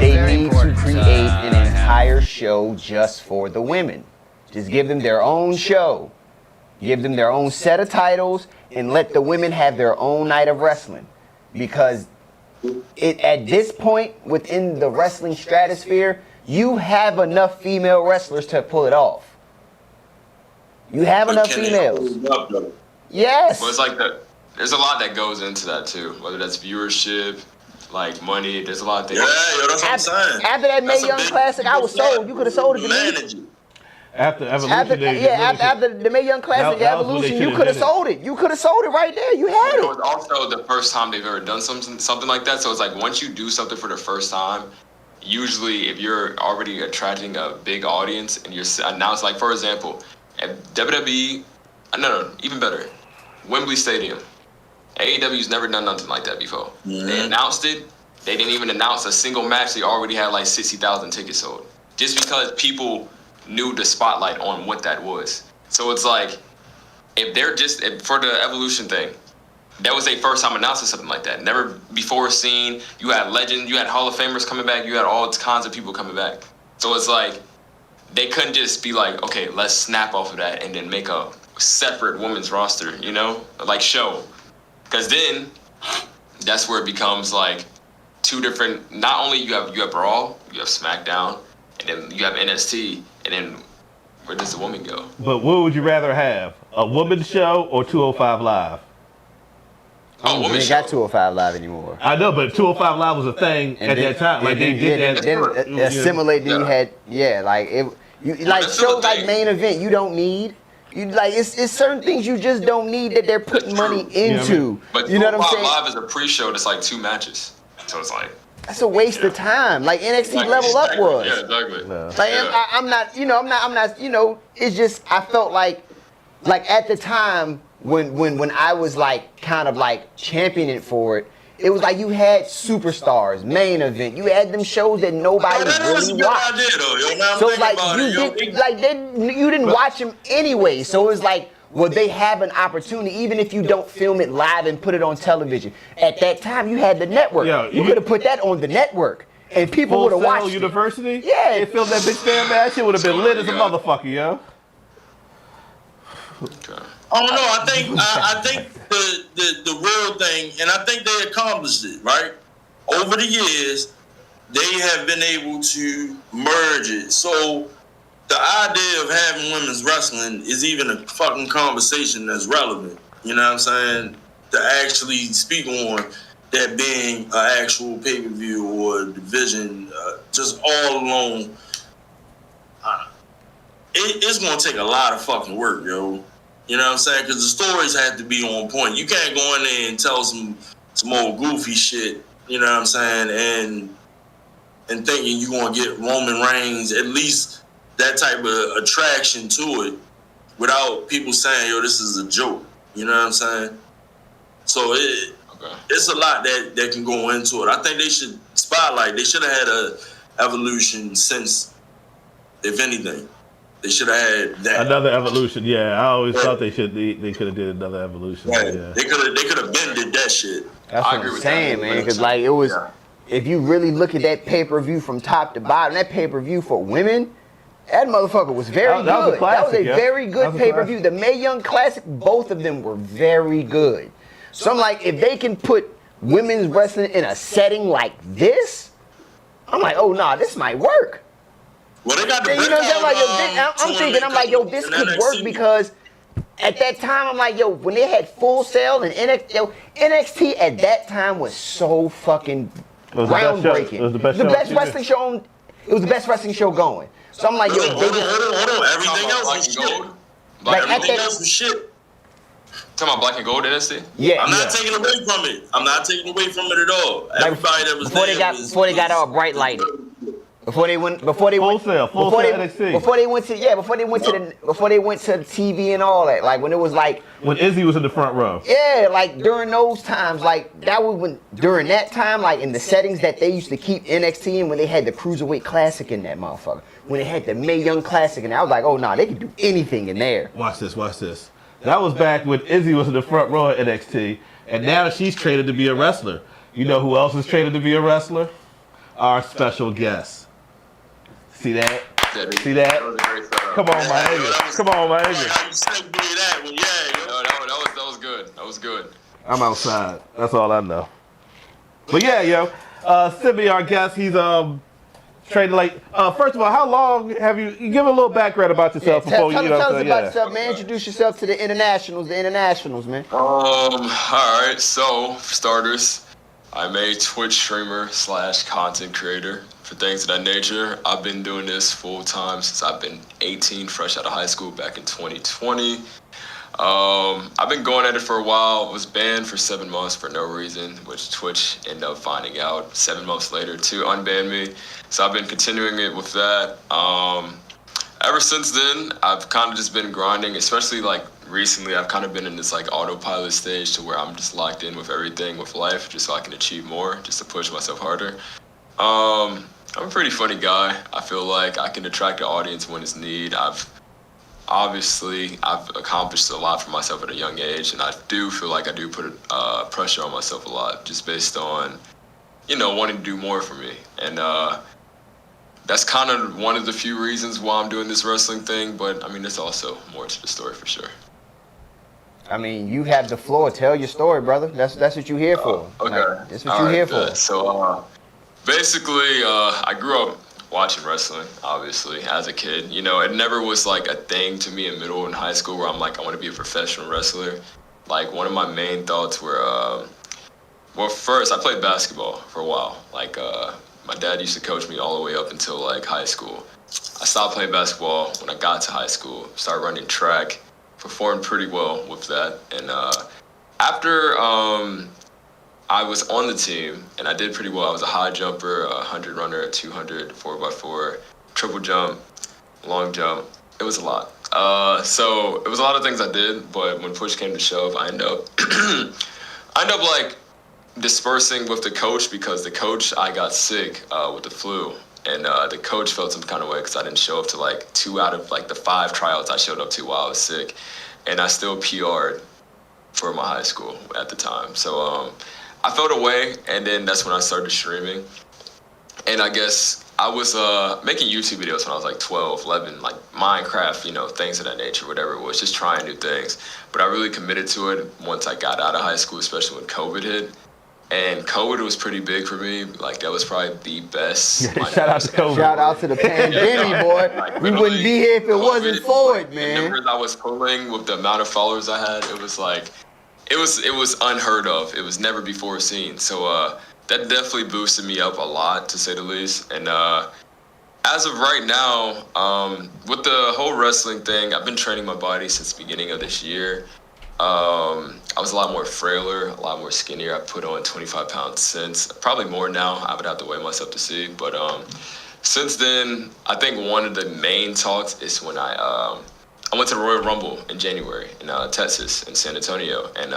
They need to create an entire show just for the women. Just give them their own show. Give them their own set of titles and let the women have their own night of wrestling. Because at this point within the wrestling stratosphere, you have enough female wrestlers to pull it off. You have enough females. Yes. Well, it's like that. There's a lot that goes into that too. Whether that's viewership, like money. There's a lot of things. Yeah, that's what I'm saying. After that Mae Young Classic, I was sold. You could have sold it to me. After Evolution, after the Mae Young Classic, Evolution, you could have sold it. You could have sold it right there. You had it. It was also the first time they've ever done something like that. So it's like once you do something for the first time, usually if you're already attracting a big audience and you're announced, like for example, at WWE, no, even better, Wembley Stadium. AEW's never done nothing like that before. Mm-hmm. They announced it. They didn't even announce a single match. They already had like 60,000 tickets sold. Just because people knew the spotlight on what that was. So it's like, if for the Evolution thing, that was their first time announcing something like that. Never before seen. You had legends, you had Hall of Famers coming back, you had all kinds of people coming back. So it's like, they couldn't just be like, okay, let's snap off of that and then make a separate women's roster, you know? Like show. Because then, that's where it becomes like two different, not only you have Raw, you have SmackDown, and then you have NXT, and then where does the woman go? But what would you rather have? A women's show or 205 Live? Oh, we ain't got 205 Live anymore. I know, but 205 Live was a thing at that time. Like they did that. Then assimilate. Then you had like it. You like shows like Main Event. You don't need. You like it's certain things you just don't need that they're putting money into. But you know what I'm saying? Live is a pre-show that's like 2 matches, so it's like. That's a waste of time. Like NXT Level Up was. Yeah, exactly. Like I'm not. You know, it's just I felt like at the time when I was like kind of like championing for it, it was like you had superstars, Main Event. You had them shows that nobody really watched. So like you didn't watch them anyway. So it was like. Well, they have an opportunity, even if you don't film it live and put it on television. At that time, you had the network. Yo, you could have put that on the network, and people would have watched University? it. Yeah. They filmed that bitch damn match. It would have been lit as a motherfucker, yo. Oh no, I think the real thing, and I think they accomplished it, right? Over the years, they have been able to merge it. So the idea of having women's wrestling is even a fucking conversation that's relevant. You know what I'm saying? To actually speak on that being an actual pay-per-view or a division, just all alone. It's going to take a lot of fucking work, yo. You know what I'm saying? Because the stories have to be on point. You can't go in there and tell some old goofy shit, you know what I'm saying, and thinking you're going to get Roman Reigns, at least that type of attraction to it, without people saying, yo, this is a joke. You know what I'm saying? So it's a lot that can go into it. I think they should spotlight. They should have had a Evolution since, if anything. They should have had that. Another Evolution, yeah. I always thought they could have did another Evolution. Right. Yeah. They could have been did that shit. That's what I'm saying, man. Because like it was, if you really look at that pay-per-view from top to bottom, that pay-per-view for women, that motherfucker was very good. Was a classic, that was a very good pay-per-view. The Mae Young Classic, both of them were very good. So I'm like, if they can put women's wrestling in a setting like this, I'm like, oh nah, this might work. Well, they got the you know what I'm saying? I'm like, yo, this could work because at that time, I'm like, yo, when they had Full Sail and NXT at that time was so fucking groundbreaking. It was the best wrestling show. It was the best wrestling show going. So I'm like, yo, hold on. Everything else was shit. Everything else was shit. Talking about Black and Gold NXT? Yeah. I'm not taking away from it. I'm not taking away from it at all. Everybody that was before they got all bright lighted. Before they went Full sale NXT. Before they went to the TV and all that. Like when it was like when Izzy was in the front row. Yeah, like during those times, like that was when during that time, like in the settings that they used to keep NXT in when they had the Cruiserweight Classic in that motherfucker. When they had the Mae Young Classic and I was like, oh nah, they could do anything in there. Watch this. That was back when Izzy was in the front row at NXT, and now she's traded to be a wrestler. You know who else is traded to be a wrestler? Our special guest. See that? See that? Come on, my nigga. Come on, my nigga. That was good. That was good. I'm outside. That's all I know. But yeah, yo. Simey, our guest, he's traded like. First of all, how long have you give a little background about yourself before you tell us about yourself, man. Introduce yourself to the internationals, man. All right. So for starters, I'm a Twitch streamer / content creator for things of that nature. I've been doing this full time since I've been 18, fresh out of high school back in 2020. I've been going at it for a while. Was banned for 7 months for no reason, which Twitch ended up finding out 7 months later to unban me. So I've been continuing it with that. Ever since then, I've kind of just been grinding, especially like recently. I've kind of been in this like autopilot stage to where I'm just locked in with everything with life, just so I can achieve more, just to push myself harder. I'm a pretty funny guy. I feel like I can attract the audience when it's need. I've accomplished a lot for myself at a young age, and I do feel like I do put pressure on myself a lot, just based on, wanting to do more for me. And that's kind of one of the few reasons why I'm doing this wrestling thing, but I mean, there's also more to the story for sure. I mean, you have the floor. Tell your story, brother. That's what you're here for. Okay. Like, that's what you're here for. So, basically, I grew up watching wrestling, obviously, as a kid. It never was like a thing to me in middle and high school where I'm like, I want to be a professional wrestler. Like, one of my main thoughts were, first, I played basketball for a while. Like, my dad used to coach me all the way up until like high school. I stopped playing basketball when I got to high school, started running track, performed pretty well with that. And after I was on the team, and I did pretty well. I was a high jumper, a 100 runner, a 200, 4x4, triple jump, long jump. It was a lot. So it was a lot of things I did, but when push came to shove, I ended up like dispersing with the coach, because the coach, I got sick with the flu, and the coach felt some kind of way because I didn't show up to like 2 out of like the 5 tryouts I showed up to while I was sick, and I still PR'd for my high school at the time. So I felt away, and then that's when I started streaming. And I guess I was making YouTube videos when I was like 12, 11, like Minecraft, things of that nature, whatever it was, just trying new things. But I really committed to it once I got out of high school, especially when COVID hit. And COVID was pretty big for me. Like, that was probably the best. Shout out to COVID. Shout out to the pandemic, boy. Like, we wouldn't be here if it wasn't for it, man. The numbers I was pulling with the amount of followers I had, it was like, it was unheard of. It was never before seen. So that definitely boosted me up a lot, to say the least. And as of right now, with the whole wrestling thing, I've been training my body since the beginning of this year. I was a lot more frailer, a lot more skinnier. I put on 25 pounds since, probably more now. I would have to weigh myself to see. But since then, I think one of the main talks is when I went to the Royal Rumble in January in Texas, in San Antonio. And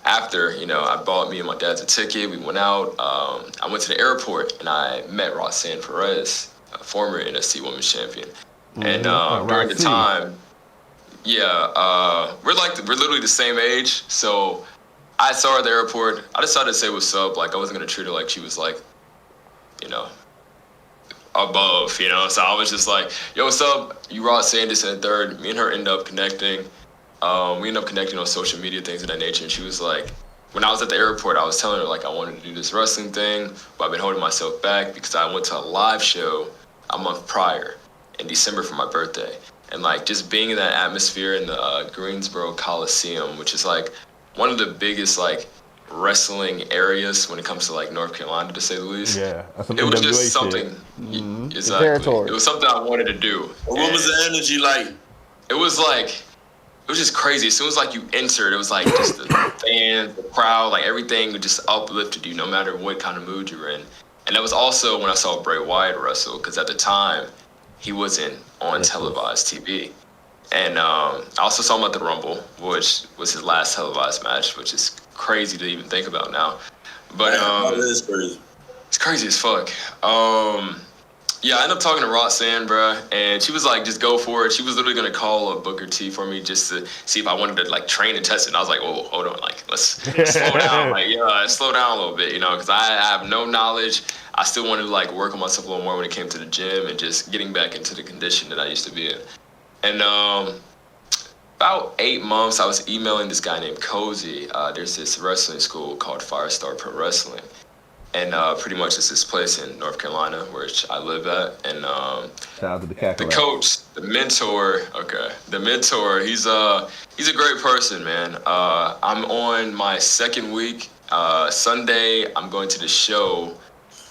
after, I bought me and my dad a ticket. We went out. I went to the airport and I met Roxanne Perez, a former NXT Women's Champion. And during the time, we're literally the same age. So I saw her at the airport. I decided to say what's up. Like, I wasn't gonna treat her like she was like, above, So I was just like, yo, what's up? You Roxanne, this and the third. Me and her ended up connecting. We ended up connecting on social media, things of that nature. And she was like, when I was at the airport, I was telling her like I wanted to do this wrestling thing, but I've been holding myself back because I went to a live show a month prior in December for my birthday. And like just being in that atmosphere in the Greensboro Coliseum, which is like one of the biggest like wrestling areas when it comes to like North Carolina, to say the least. Yeah, that's it was just something. Exactly. It was something I wanted to do. What was the energy like? It was just crazy. As soon as like you entered, it was like just the fans, the crowd, like everything just uplifted you, no matter what kind of mood you were in. And that was also when I saw Bray Wyatt wrestle, because at the time, he wasn't on televised TV. And I also saw him at the Rumble, which was his last televised match, which is crazy to even think about now. But that is crazy. It's crazy as fuck. Yeah, I ended up talking to Roxanne, bruh, and she was like, just go for it. She was literally going to call a Booker T for me just to see if I wanted to, like, train and test it. And I was like, oh, hold on, like, let's slow down. Like, yeah, slow down a little bit, you know, because I have no knowledge. I still wanted to, like, work on myself a little more when it came to the gym and just getting back into the condition that I used to be in. And about 8 months, I was emailing this guy named Cozy. There's this wrestling school called Firestar Pro Wrestling. And pretty much it's this place in North Carolina, which I live at. And shout out to the coach, the mentor, he's a great person, man. I'm on my second week. Sunday, I'm going to the show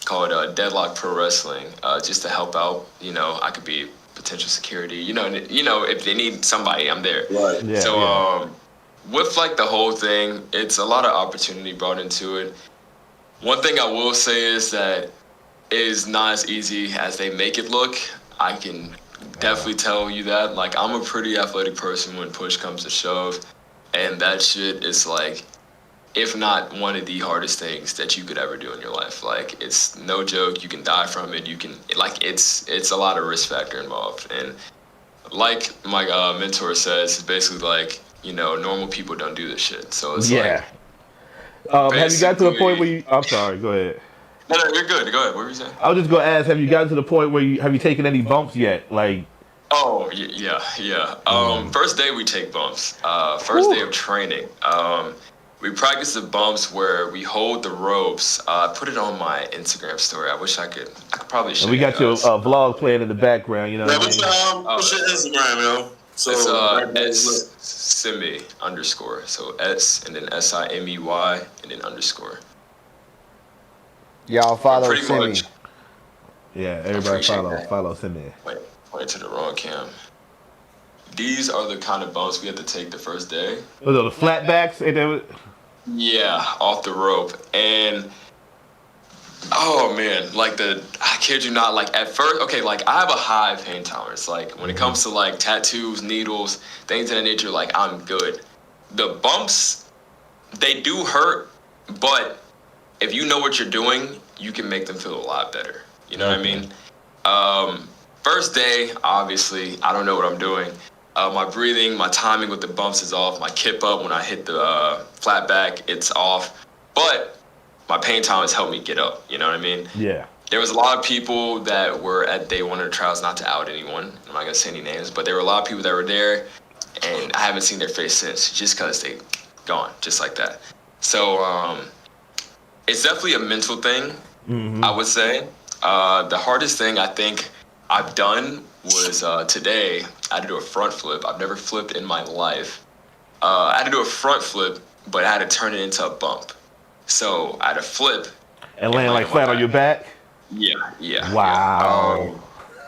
called Deadlock Pro Wrestling, just to help out. You know, I could be potential security. You know, if they need somebody, I'm there. Right. Yeah, so with like the whole thing, it's a lot of opportunity brought into it. One thing I will say is that it is not as easy as they make it look. I can definitely tell you that. Like, I'm a pretty athletic person when push comes to shove. And that shit is like, if not one of the hardest things that you could ever do in your life. Like, it's no joke. You can die from it. You can, like, it's a lot of risk factor involved. And like my mentor says, it's basically like, you know, normal people don't do this shit. So it's like, have you got to a point where you... I'm sorry, go ahead. No, you're good. Go ahead. What were you saying? I was just going to ask, have you gotten to the point where have you taken any bumps yet? Like... Oh, yeah. First day we take bumps. First day of training. We practice the bumps where we hold the ropes. I put it on my Instagram story. I wish I could probably show you. We got your vlog playing in the background, you know what I mean? What's your Instagram, yo? So it's Simey _. So S and then SIMEY and then _. Y'all follow Simey. Yeah, everybody follow Simey. Wait, point to the wrong cam. These are the kind of bumps we had to take the first day. Was it the flatbacks? Yeah, off the rope. And oh man, like I kid you not, like at first, okay, like I have a high pain tolerance. Like when it comes to like tattoos, needles, things of that nature, like I'm good. The bumps, they do hurt, but if you know what you're doing, you can make them feel a lot better. You know what I mean? First day, obviously, I don't know what I'm doing. My breathing, my timing with the bumps is off. My kip up when I hit the flat back, it's off. But my pain tolerance helped me get up. You know what I mean? Yeah. There was a lot of people that were at day one of the trials, not to out anyone. I'm not going to say any names, but there were a lot of people that were there, and I haven't seen their face since, just because they gone, just like that. So it's definitely a mental thing, I would say. The hardest thing I think I've done was today, I had to do a front flip. I've never flipped in my life. I had to do a front flip, but I had to turn it into a bump. So I had to flip. And land like flat on your back? Yeah. Wow.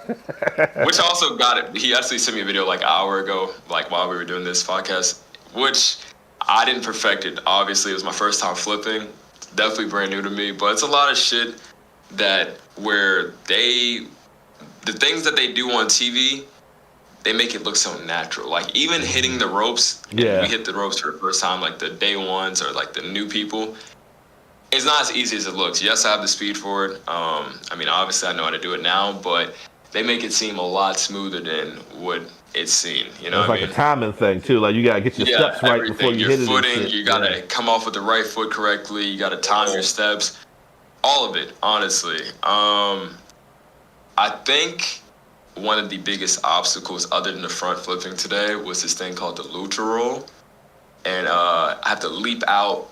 Yeah. Which also got it. He actually sent me a video like an hour ago, like while we were doing this podcast, which I didn't perfect it. Obviously, it was my first time flipping. Definitely brand new to me, but it's a lot of shit that where the things that they do on TV, they make it look so natural. Like even hitting the ropes, we hit the ropes for the first time, like the day ones or like the new people. It's not as easy as it looks. Yes, I have the speed for it. I mean, obviously I know how to do it now, but they make it seem a lot smoother than what it's seen. You know it's what like I mean? a timing thing too. Like you gotta get your steps right before you hit it. Your footing, you gotta come off with the right foot correctly. You gotta time your steps. All of it, honestly. I think one of the biggest obstacles other than the front flipping today was this thing called the lucha roll. And I have to leap out,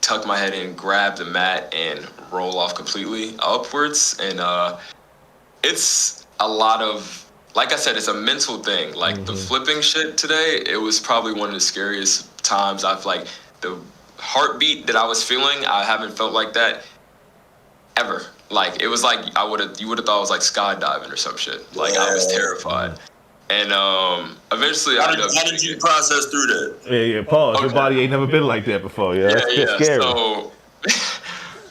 tuck my head in, grab the mat, and roll off completely upwards. And it's a lot of, like I said, it's a mental thing. Like the flipping shit today, it was probably one of the scariest times I've like, the heartbeat that I was feeling, I haven't felt like that ever. Like it was like you would have thought it was like skydiving or some shit. Like I was terrified. And eventually how did you process through that? Yeah, pause. Okay. Your body ain't never been like that before. Yeah, it's scary. So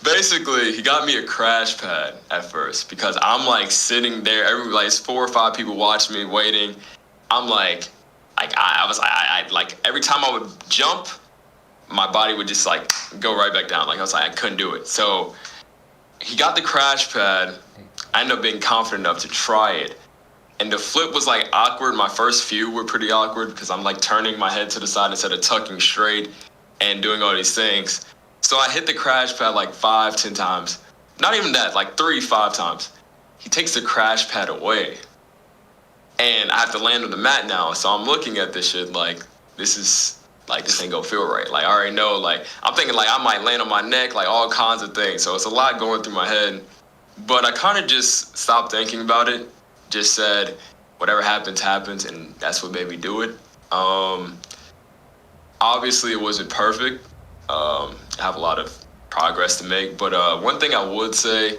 Basically, he got me a crash pad at first because I'm like sitting there, it's 4 or 5 people watching me waiting. I'm like I like every time I would jump, my body would just like go right back down. Like I was like I couldn't do it. So he got the crash pad. I ended up being confident enough to try it. And the flip was like awkward. My first few were pretty awkward because I'm like turning my head to the side instead of tucking straight and doing all these things. So I hit the crash pad like 5-10 times. Not even that, like 3-5 times. He takes the crash pad away. And I have to land on the mat now. So I'm looking at this shit like, this ain't gonna feel right. Like, I already know, like, I'm thinking like I might land on my neck, like all kinds of things. So it's a lot going through my head. But I kind of just stopped thinking about it. Just said, whatever happens, happens. And that's what made me do it. Obviously, it wasn't perfect. I have a lot of progress to make. But one thing I would say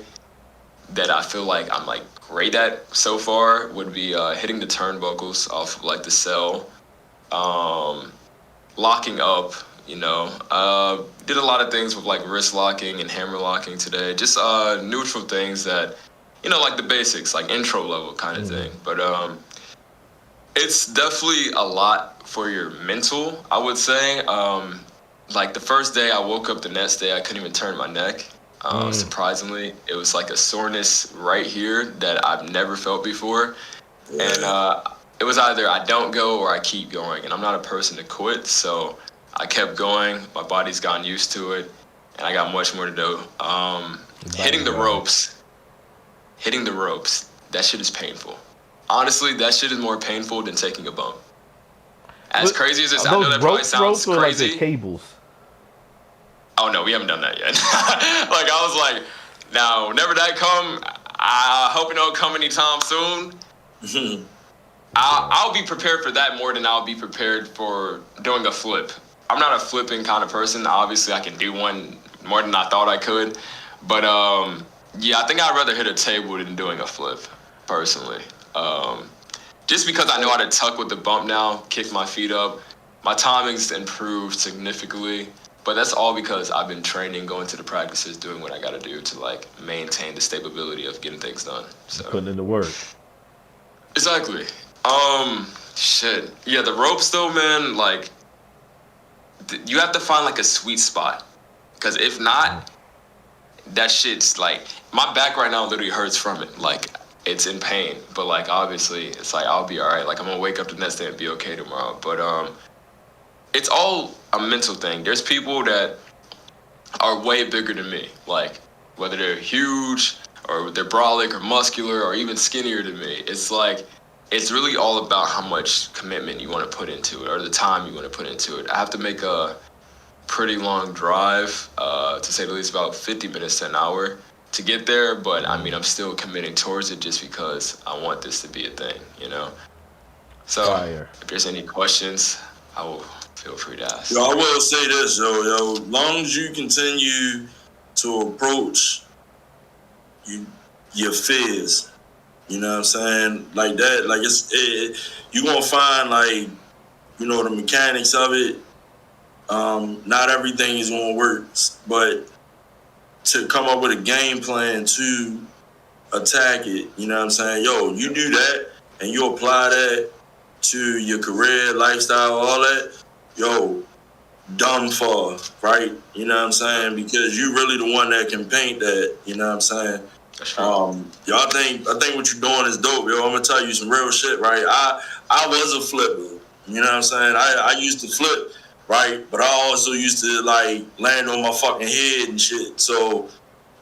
that I feel like I'm like great at so far would be hitting the turnbuckles off of like the cell. Locking up, you know. Did a lot of things with like wrist locking and hammer locking today. Just neutral things that, you know, like the basics, like intro level kind of thing. But it's definitely a lot for your mental, I would say. Like the first day I woke up the next day, I couldn't even turn my neck. Surprisingly, it was like a soreness right here that I've never felt before. And it was either I don't go or I keep going. And I'm not a person to quit, so I kept going. My body's gotten used to it, and I got much more to do. Hitting the ropes, that shit is painful. Honestly, that shit is more painful than taking a bump. As crazy as this, I know that probably sounds crazy. Like the cables? Oh no, we haven't done that yet. Like I was like, now whenever that come, I hope it don't come anytime soon. I'll be prepared for that more than I'll be prepared for doing a flip. I'm not a flipping kind of person. Obviously, I can do one more than I thought I could. But yeah, I think I'd rather hit a table than doing a flip, personally. Just because I know how to tuck with the bump now, kick my feet up. My timing's improved significantly. But that's all because I've been training, going to the practices, doing what I got to do to like maintain the stability of getting things done. So putting in the work. Exactly. Shit. Yeah, the ropes though, man. Like, you have to find like a sweet spot, because if not, that shit's like my back right now literally hurts from it. Like, it's in pain. But like, obviously, it's like I'll be all right. Like, I'm gonna wake up the next day and be okay tomorrow. But it's all a mental thing. There's people that are way bigger than me, like whether they're huge or they're brolic or muscular or even skinnier than me. It's like, it's really all about how much commitment you want to put into it or the time you want to put into it. I have to make a pretty long drive, to say the least, about 50 minutes to an hour to get there. But I mean, I'm still committing towards it just because I want this to be a thing, you know? So if there's any questions, I will feel free to ask. Yo, I will say this, yo, long as you continue to approach your fears, you know what I'm saying, like that, like you're gonna find, like, you know, the mechanics of it. Not everything is gonna work, but to come up with a game plan to attack it, you know what I'm saying, yo, you do that and you apply that to your career, lifestyle, all that, yo, dumb for, right? You know what I'm saying? Because you really the one that can paint that, you know what I'm saying? Yo, I think what you're doing is dope, yo. I'm gonna tell you some real shit, right? I was a flipper, you know what I'm saying? I used to flip, right? But I also used to like land on my fucking head and shit. So,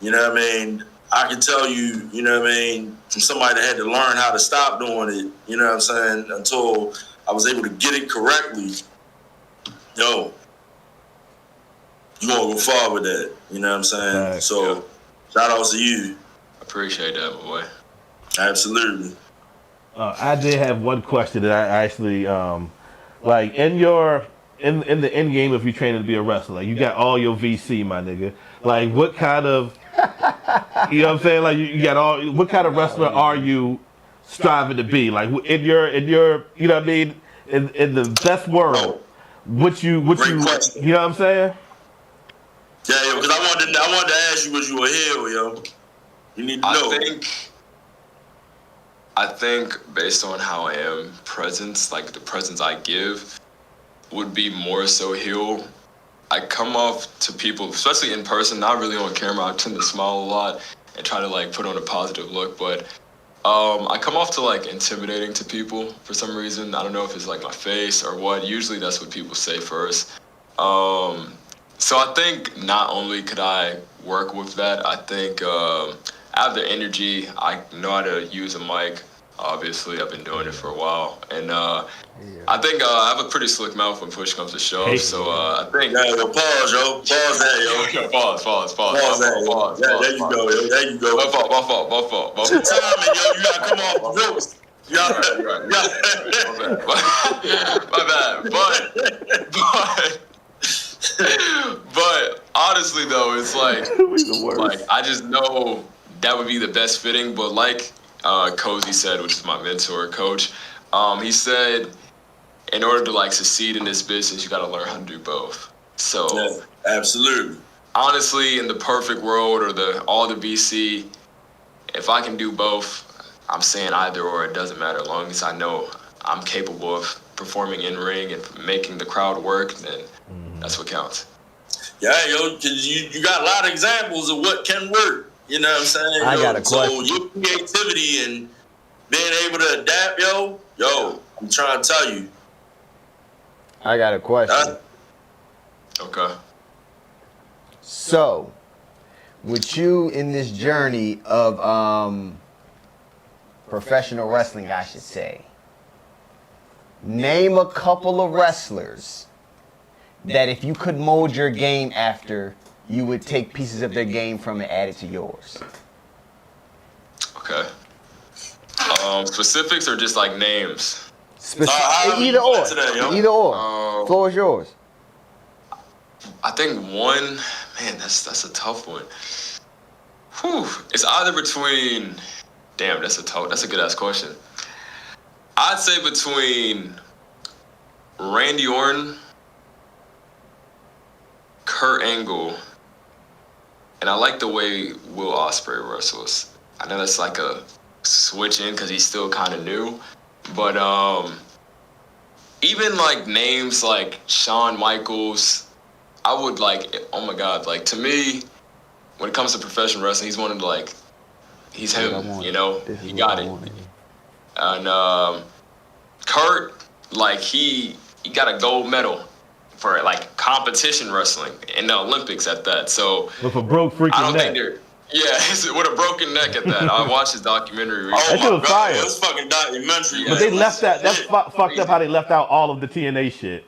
you know what I mean? I can tell you, you know what I mean, from somebody that had to learn how to stop doing it, you know what I'm saying, until I was able to get it correctly. Yo, you gonna go far with that, you know what I'm saying? Right. So, shout out to you. Appreciate that, my boy. Absolutely. I did have one question that I actually, like, in the end game, if you're training to be a wrestler, you got all your VC, my nigga. Like, what kind of, you know what I'm saying? Like, you got all, what kind of wrestler are you striving to be? Like, in your, you know what I mean? In the best world, what you know what I'm saying? Yeah, yo, because I wanted to ask you, was you a heel, yo? You need to know. I think based on how I am, like the presence I give, would be more so heel. I come off to people, especially in person, not really on camera. I tend to smile a lot and try to like put on a positive look, but I come off to like intimidating to people for some reason. I don't know if it's like my face or what. Usually that's what people say first. So I think not only could I work with that, I think I have the energy. I know how to use a mic. Obviously, I've been doing it for a while, and I think I have a pretty slick mouth when push comes to shove. So I think. Yeah, well, pause, yo. Pause that, yo. Pause. Pause. Yeah, there you go, yo. There you go. My fault. Timing, yo. You gotta come off the ropes. My bad. But honestly, though, it's like I just know that would be the best fitting. But like Cozy said, which is my mentor, coach, he said, in order to like succeed in this business, you got to learn how to do both. So, yeah, absolutely. Honestly, in the perfect world or all the BC, if I can do both, I'm saying either or, it doesn't matter. As long as I know I'm capable of performing in ring and making the crowd work, then that's what counts. Yeah, yo, because you got a lot of examples of what can work. You know what I'm saying? I got a question. So your creativity and being able to adapt, yo, I'm trying to tell you. I got a question. Okay. So, with you in this journey of professional wrestling, I should say, name a couple of wrestlers that if you could mold your game after, you would take pieces of their game from and add it to yours. Okay. Specifics or just like names? Either or. Either or. Floor is yours. I think one, man, that's a tough one. Whew. It's either between, damn, that's a good ass question. I'd say between Randy Orton, Kurt Angle, and I like the way Will Ospreay wrestles. I know that's like a switch in because he's still kind of new, but even like names like Shawn Michaels, I would like, oh my God, like to me, when it comes to professional wrestling, he's one of the he's him, you know, he got it. And Kurt, like he got a gold medal for like competition wrestling in the Olympics at that. So with a broke freaking I don't neck. think they're. Yeah, with a broken neck at that. I watched his documentary recently. Oh my God, fire. this fucking documentary. But they left that. That's fucked up how they left out all of the TNA shit.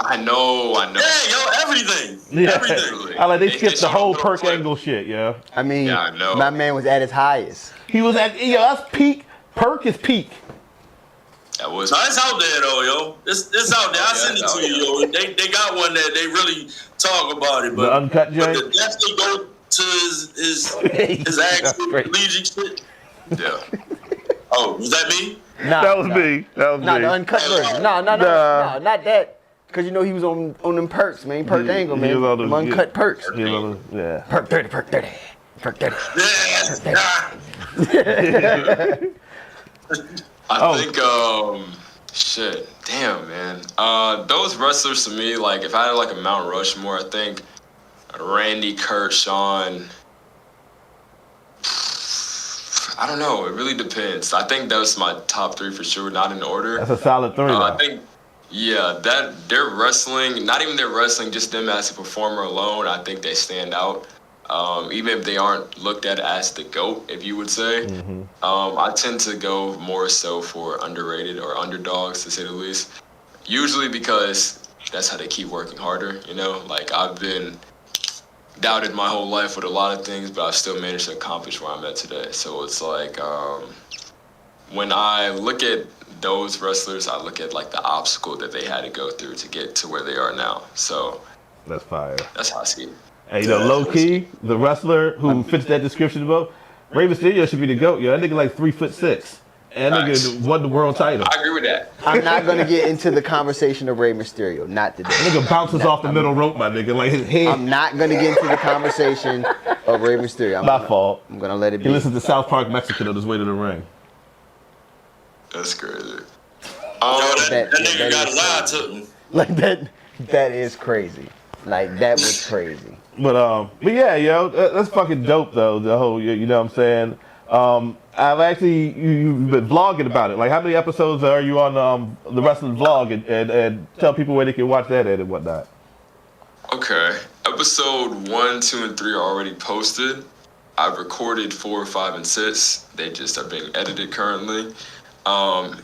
I know. Yeah, yo, everything. Yeah. Everything. I like they skipped the whole Perk Angle shit, yeah. I mean, yeah, I know. My man was at his highest. He was at, that's peak. Perk is peak. That was. No, it's out there though, yo. It's out there. I send it to you, yo. They got one that they really talk about it, but the uncut joint. But definitely go to his actual collegiate shit. Yeah. Oh, was that me? Nah, That was me. That was me. the uncut version. No, not that. Cause you know he was on them perks, man. Perk Angle, man. He was on them uncut perks. Yeah. Perk 30, perk 30, perk 30. Yeah. I think, shit, damn, man. Those wrestlers to me, like, if I had like a Mount Rushmore, I think Randy, Kurt, Shawn. I don't know. It really depends. I think that's my top three for sure, not in order. That's a solid three. I think, yeah, that their wrestling, not even their wrestling, just them as a performer alone, I think they stand out. Even if they aren't looked at as the GOAT, if you would say. Mm-hmm. I tend to go more so for underrated or underdogs, to say the least. Usually because that's how they keep working harder, you know? Like, I've been doubted my whole life with a lot of things, but I've still managed to accomplish where I'm at today. So it's like, when I look at those wrestlers, I look at like the obstacle that they had to go through to get to where they are now. So that's fire. That's how I see it. Hey, you know, low key, the wrestler who fits that description above, Rey Mysterio should be the GOAT, yo. That nigga like 3'6". And nigga won the world title. I agree with that. I'm not gonna get into the conversation of Rey Mysterio. Not today. Nigga bounces off the middle rope, my nigga. Like his head. I'm not gonna get into the conversation of Rey Mysterio. My fault. I'm gonna let it be. He listens to South Park Mexican on his way to the ring. That's crazy. That nigga got a lie to him. Like that is crazy. Like that was crazy. But yeah, yo, that's fucking dope though. The whole, you know what I'm saying. I've actually you've been vlogging about it. Like, how many episodes are you on the wrestling vlog, and tell people where they can watch that at and whatnot. Okay, episode 1, 2, and 3 are already posted. I've recorded 4, 5, and 6. They just are being edited currently.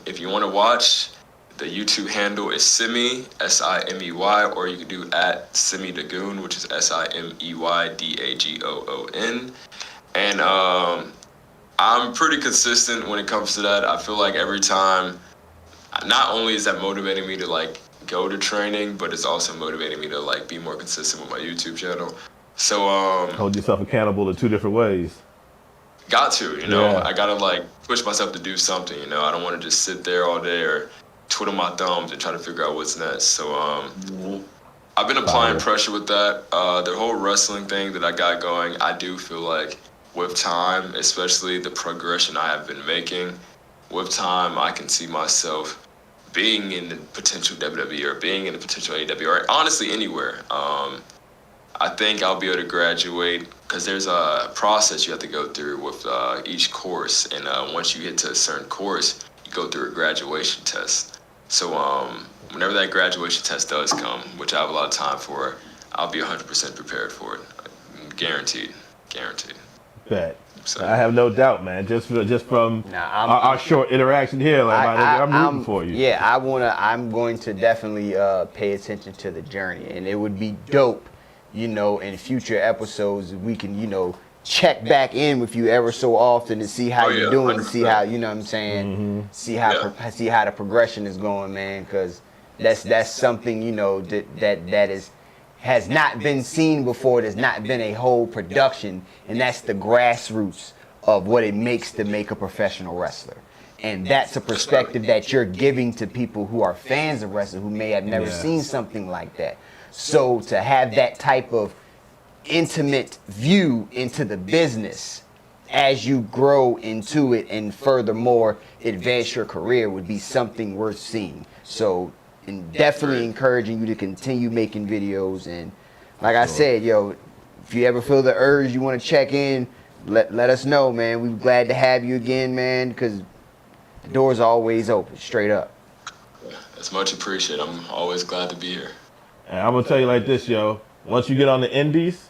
If you want to watch, the YouTube handle is Simey, Simey, or you can do at Simey Dagoon, which is SIMEYDAGOON. And I'm pretty consistent when it comes to that. I feel like every time, not only is that motivating me to like go to training, but it's also motivating me to like be more consistent with my YouTube channel. So hold yourself accountable in 2 different ways. Got to, you know, Yeah. I gotta like push myself to do something, you know. I don't want to just sit there all day or twiddle my thumbs and try to figure out what's next. So I've been applying pressure with that. The whole wrestling thing that I got going, I do feel like with time, especially the progression I have been making, with time I can see myself being in the potential WWE or being in the potential AEW or honestly anywhere. I think I'll be able to graduate because there's a process you have to go through with each course, and once you get to a certain course, you go through a graduation test. So whenever that graduation test does come, which I have a lot of time for, I'll be 100% prepared for it. Guaranteed. Bet. So, I have no doubt, man. Just from our short interaction here, like my nigga, I'm rooting for you. Yeah, I'm going to definitely pay attention to the journey, and it would be dope, you know, in future episodes we can, you know, check back in with you ever so often to see how you're doing, 100%. To see how, you know what I'm saying, see how the progression is going, man, because that's something, you know, that has not been seen before. There's not been a whole production, and that's the grassroots of what it makes to make a professional wrestler. And that's a perspective that you're giving to people who are fans of wrestling who may have never seen something like that. So to have that type of intimate view into the business as you grow into it and furthermore advance your career would be something worth seeing. So and definitely encouraging you to continue making videos, and like I said, yo, if you ever feel the urge you want to check in, let us know, man. We're glad to have you again, man, because the door's always open, straight up. that's much appreciated. I'm always glad to be here. And I'm gonna tell you like this, yo. Once you get on the indies,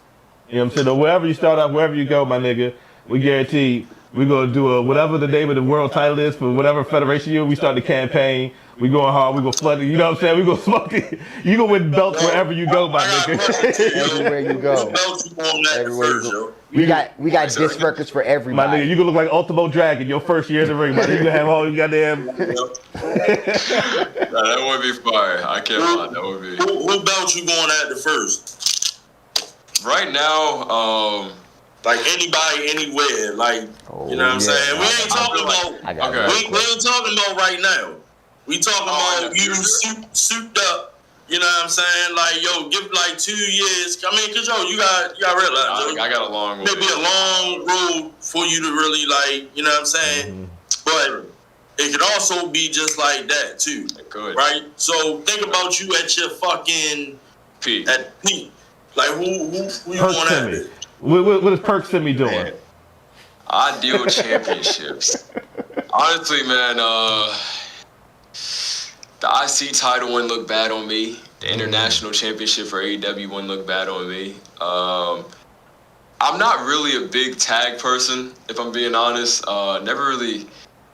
you know what I'm saying, or wherever you start off, wherever you go, my nigga, we guarantee we're gonna do whatever the name of the world title is for whatever federation we start the campaign. We going hard, we gonna flood it, you know what I'm saying? We gonna smoke it. You gonna win belts wherever you go, my nigga. Everywhere you go. Everywhere you go. We got disc records for everybody. My nigga, you gonna look like Ultimo Dragon your first year in the ring. My nigga, you gonna have all you goddamn. That would be fire. I can't lie. That would be. Who belt you going at the first? Right now, like anybody, anywhere. Like, you know what I'm saying? We ain't talking about. We ain't talking about right now. We talking about you souped up. You know what I'm saying? Like, yo, give like 2 years. I mean, cause yo, you got realize. I got a long way. Maybe a long road for you to really like. You know what I'm saying? But it could also be just like that too. It could. Right? So think about you at your fucking peak. At peak. Like who you Perk going at Simey. What is Perk Simey doing? Man, ideal championships. Honestly, man, the IC title wouldn't look bad on me. The international championship for AEW wouldn't look bad on me. I'm not really a big tag person, if I'm being honest. Never really,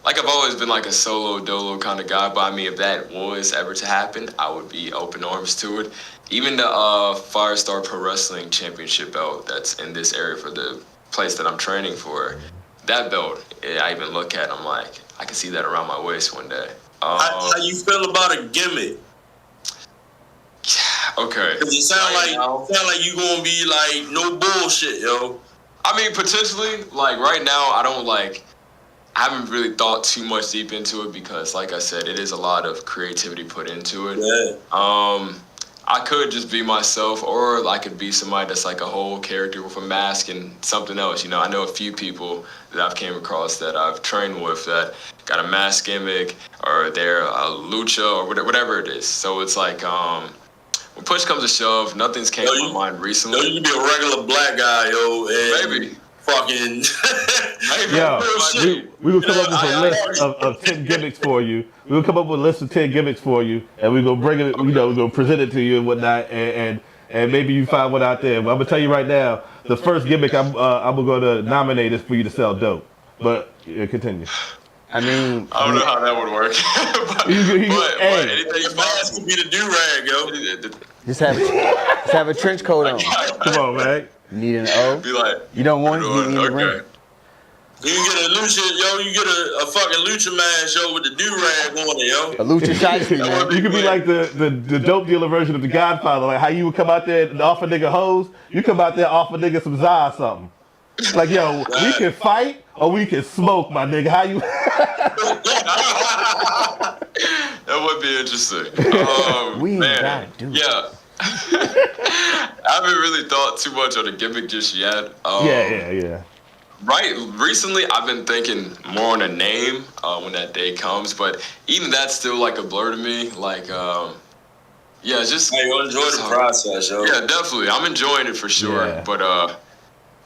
like I've always been like a solo dolo kind of guy. But I mean, if that was ever to happen, I would be open arms to it. Even the Firestar Pro Wrestling Championship belt that's in this area for the place that I'm training for, that belt, I even look at, I'm like, I can see that around my waist one day. How you feel about a gimmick? Okay. Cause it sound like you gonna be like no bullshit, yo. I mean, potentially, like right now, I don't like. I haven't really thought too much deep into it because, like I said, it is a lot of creativity put into it. Yeah. I could just be myself, or I could be somebody that's like a whole character with a mask and something else. You know, I know a few people that I've came across that I've trained with that got a mask gimmick, or they're a lucha, or whatever it is. So it's like, when push comes to shove, nothing's came to my mind recently. Yo, you can be a regular black guy, yo, and maybe. Fucking. Yeah, we will come up with a list of 10 gimmicks for you. We will come up with a list of 10 gimmicks for you, and we're gonna bring it. You know, we're gonna present it to you and whatnot, and maybe you find one out there. But I'm gonna tell you right now, the first gimmick I'm gonna nominate is for you to sell dope. But continue. I mean, I don't know how that would work. but anything fast could be the do-rag, yo. Just have a trench coat on. Come on, man. You need an O? Be like, you don't want it, you need a ring. You can get a lucha, yo. You get a fucking lucha man show with the do-rag on it, yo. A lucha shiesty, man. You could be like the dope dealer version of the Godfather, like how you would come out there and offer nigga hoes. You come out there and offer nigga some za or something. Like, yo, we can fight or we can smoke, my nigga. How you? That would be interesting. We man, gotta do it. Yeah. I haven't really thought too much on the gimmick just yet. Yeah. Right, recently I've been thinking more on a name when that day comes, but even that's still like a blur to me. Like, just. Hey, you enjoy the process, yo. Yeah, definitely. I'm enjoying it for sure, Yeah. but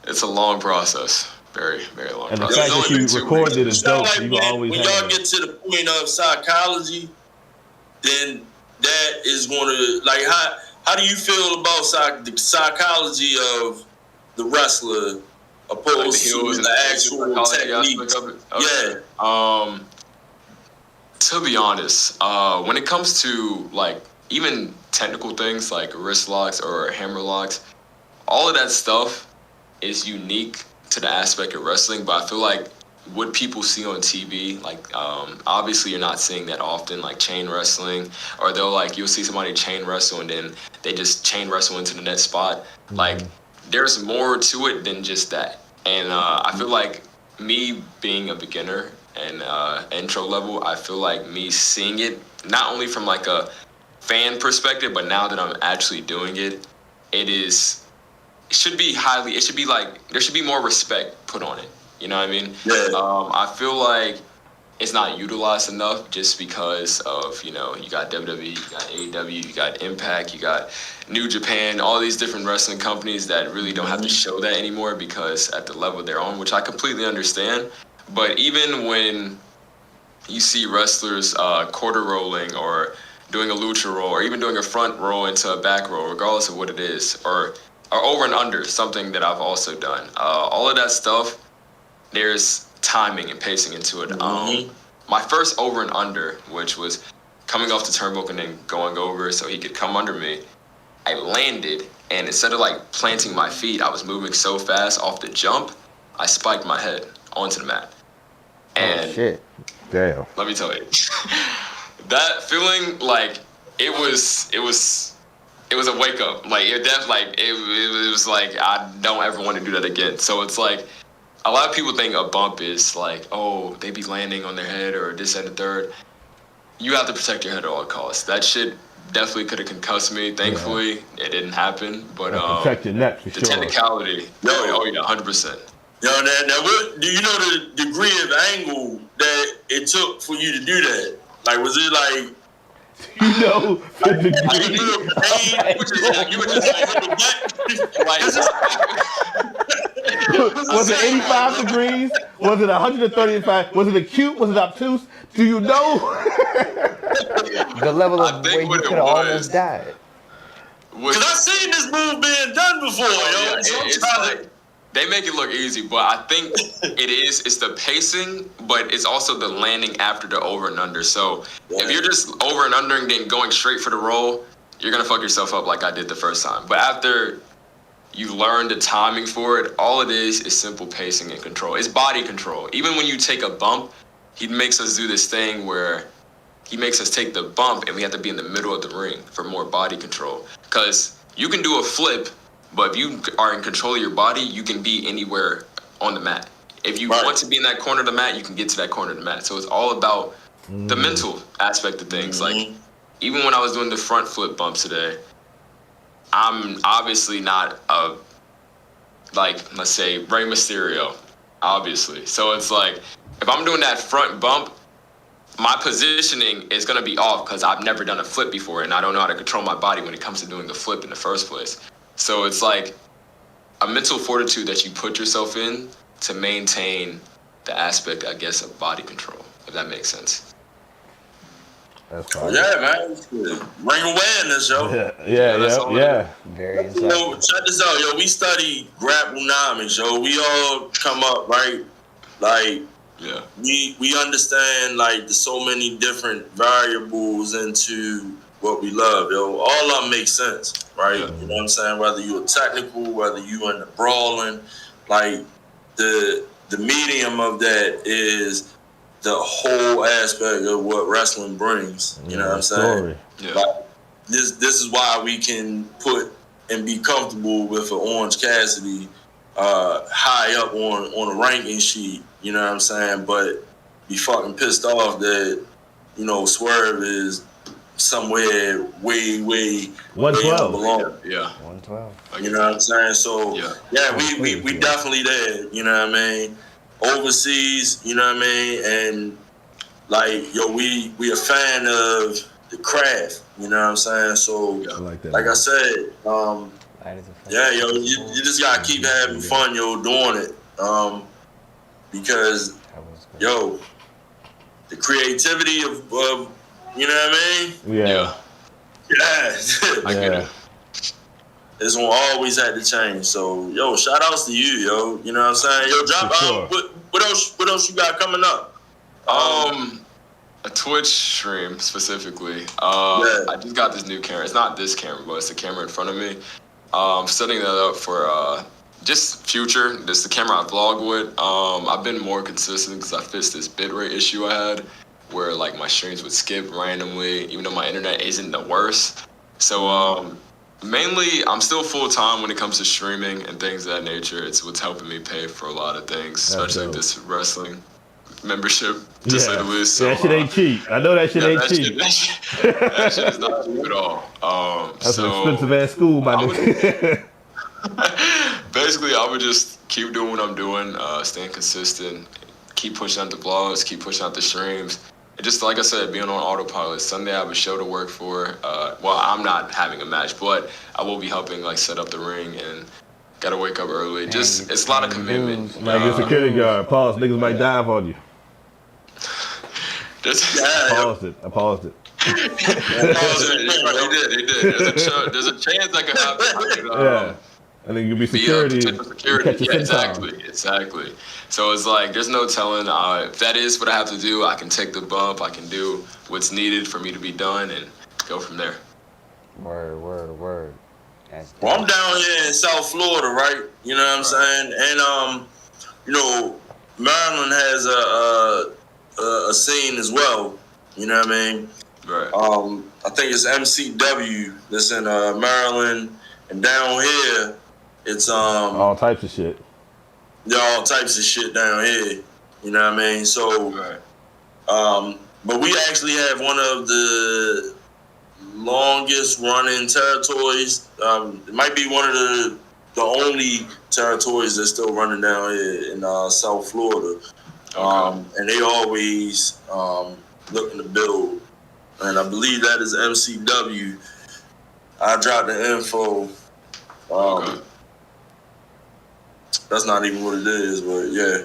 it's a long process. Very, very long And the process. fact that you recorded it is dope. Like You will always when have y'all it. get to the point of psychology, then that is going to, like, how do you feel about the psychology of the wrestler opposed to the actual technique? Okay. Yeah. To be honest, when it comes to like even technical things like wrist locks or hammer locks, all of that stuff is unique to the aspect of wrestling. But I feel like what people see on TV, like obviously you're not seeing that often, like chain wrestling, or you'll see somebody chain wrestle and then they just chain wrestle into the next spot. Like there's more to it than just that. And I feel like me being a beginner and intro level, I feel like me seeing it not only from like a fan perspective, but now that I'm actually doing it, it should be like there should be more respect put on it. You know what I mean? Yeah. I feel like it's not utilized enough just because of, you got WWE, you got AEW, you got Impact, you got New Japan, all these different wrestling companies that really don't have to show that anymore because at the level they're on, which I completely understand. But even when you see wrestlers quarter rolling or doing a lucha roll or even doing a front roll into a back roll, regardless of what it is, or over and under, something that I've also done. All of that stuff, there's timing and pacing into it. My first over and under, which was coming off the turnbuckle and then going over so he could come under me, I landed, and instead of like planting my feet, I was moving so fast off the jump, I spiked my head onto the mat. And shit. Damn. Let me tell you, that feeling, like it was a wake up. Like it was like I don't ever want to do that again. So it's like a lot of people think a bump is like, oh, they be landing on their head or this and the third. You have to protect your head at all costs. That shit definitely could have concussed me. Thankfully, it didn't happen. But protect your neck for the sure. technicality, oh yeah, 100%. Yo, now what do you know the degree of angle that it took for you to do that? Like, was it like? You know the degree. You were just like, was it 85 degrees? Was it 135? Was it acute? Was it obtuse? Do you know? The level of where you could have almost died. Because I've seen this move being done before, yo. It's like, they make it look easy, but I think it's the pacing, but it's also the landing after the over and under. So if you're just over and under and then going straight for the roll, you're going to fuck yourself up like I did the first time. But after you learn the timing for it, all it is simple pacing and control. It's body control. Even when you take a bump, he makes us do this thing where he makes us take the bump and we have to be in the middle of the ring for more body control. Because you can do a flip, but if you are in control of your body, you can be anywhere on the mat. if you want to be in that corner of the mat, you can get to that corner of the mat. So it's all about the mental aspect of things. Like, even when I was doing the front flip bumps today, I'm obviously not a, like, let's say, Rey Mysterio, obviously. So it's like, if I'm doing that front bump, my positioning is going to be off because I've never done a flip before, and I don't know how to control my body when it comes to doing the flip in the first place. So it's like a mental fortitude that you put yourself in to maintain the aspect, I guess, of body control, if that makes sense. That's fine. Yeah, man. Ring awareness, yo. Yeah. Very Yo, insightful. check this out, yo. We study grapple-nomics, yo. We all come up, right? Like, Yeah. we understand, like, there's so many different variables into what we love, yo. All of them make sense, right? Yeah. You know what I'm saying? Whether you're technical, whether you in the brawling, like, the medium of that is the whole aspect of what wrestling brings. You know what I'm saying? Yeah. Like, this is why we can put and be comfortable with an Orange Cassidy high up on a ranking sheet. You know what I'm saying? But be fucking pissed off that, you know, Swerve is somewhere way 112. below. Yeah. 112. You know what I'm saying? So yeah, we definitely there. You know what I mean? Overseas, you know what I mean? And like, yo, we a fan of the craft. You know what I'm saying? So I like that. like I said, yeah, yo, you just gotta keep having fun, yo, doing it. Because yo, the creativity of you know what I mean? Yeah. I get it. It's gonna always have to change. So, yo, shout outs to you, yo. You know what I'm saying? Yo, drop sure. what else you got coming up? A Twitch stream specifically. I just got this new camera. It's not this camera, but it's the camera in front of me. I'm setting that up for just future. This is the camera I vlog with. I've been more consistent because I fixed this bitrate issue I had where like my streams would skip randomly, even though my internet isn't the worst. So mainly I'm still full-time when it comes to streaming and things of that nature. It's what's helping me pay for a lot of things, especially dope. this wrestling membership, to say the least. So, that shit ain't cheap. I know that shit ain't cheap. That shit is not cheap at all. That's an expensive ass school, my nigga. Basically, I would just keep doing what I'm doing, staying consistent, keep pushing out the vlogs, keep pushing out the streams. And just like I said, being on autopilot. Sunday I have a show to work for. Well, I'm not having a match, but I will be helping like set up the ring and gotta wake up early. Just it's a lot of commitment. Like a security guard. Pause. Niggas might dive on you. I paused it. He did. There's a chance that could happen. I think you'll be security. Exactly. So it's like there's no telling. If that is what I have to do, I can take the bump. I can do what's needed for me to be done and go from there. Word. Well, I'm down here in South Florida, right? You know what I'm saying? And you know, Maryland has a scene as well. You know what I mean? Right. I think it's MCW that's in Maryland, and down here it's all types of shit. All types of shit down here. You know what I mean? So, but we actually have one of the longest running territories. It might be one of the only territories that's still running down here in South Florida. And they always looking to build. And I believe that is MCW. I dropped the info. That's not even what it is, but yeah.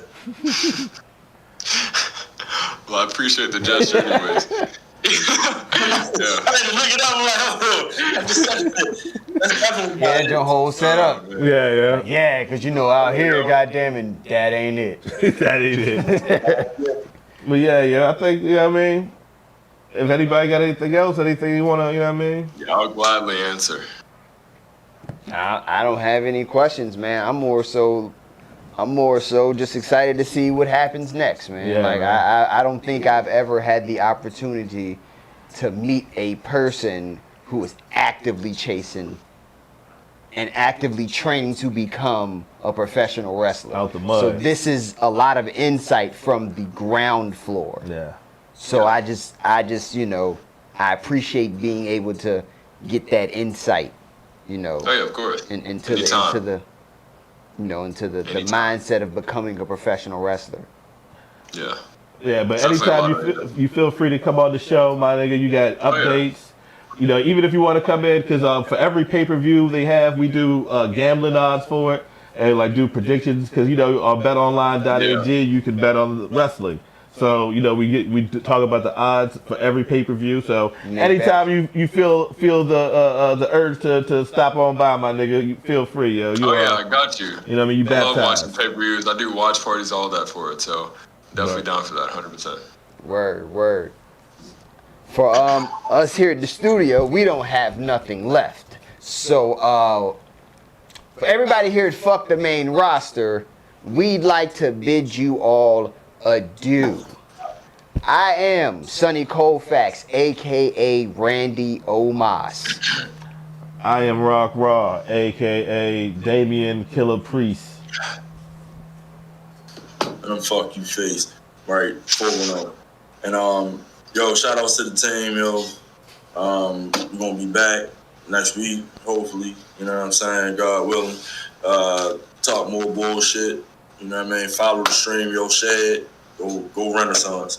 Well, I appreciate the gesture anyways. I had to look it up. I'm like, I just said it. That's definitely You had your whole setup. Yeah. Because you know out here, goddamn it, that ain't it. That ain't it. But yeah, I think, you know what I mean? If anybody got anything else, anything you want to, you know what I mean? Yeah, I'll gladly answer. I don't have any questions, man. I'm more so just excited to see what happens next, man. Yeah, like man. I don't think I've ever had the opportunity to meet a person who is actively chasing and actively training to become a professional wrestler. Out the mud. So this is a lot of insight from the ground floor. Yeah. So I just, you know, I appreciate being able to get that insight, you know, Oh yeah, of course. into the mindset of becoming a professional wrestler. Yeah. Yeah, but Definitely anytime you feel free to come on the show, my nigga. You got updates. You know, even if you want to come in, because for every pay-per-view they have, we do gambling odds for it and like do predictions. Because you know, on BetOnline.ag, you can bet on wrestling. So you know, we talk about the odds for every pay-per-view. So anytime you feel the urge to stop on by, my nigga, you feel free. Yo. I got you. You know what I mean? You I love baptized. watching pay-per-views. I do watch parties, all that for it. So definitely down for that, 100%. Word. For us here at the studio, we don't have nothing left. So for everybody here at Fuck the Main Roster, we'd like to bid you all adieu. I am Sonny Colfax, aka Randy Omas. I am Rock Raw, aka Damian Killer Priest. And I'm Fuck You Face, right? 410. And yo, shout outs to the team, yo. We're gonna be back next week, hopefully. You know what I'm saying? God willing. Talk more bullshit. You know what I mean? Follow the stream, yo, share it. Go Renaissance.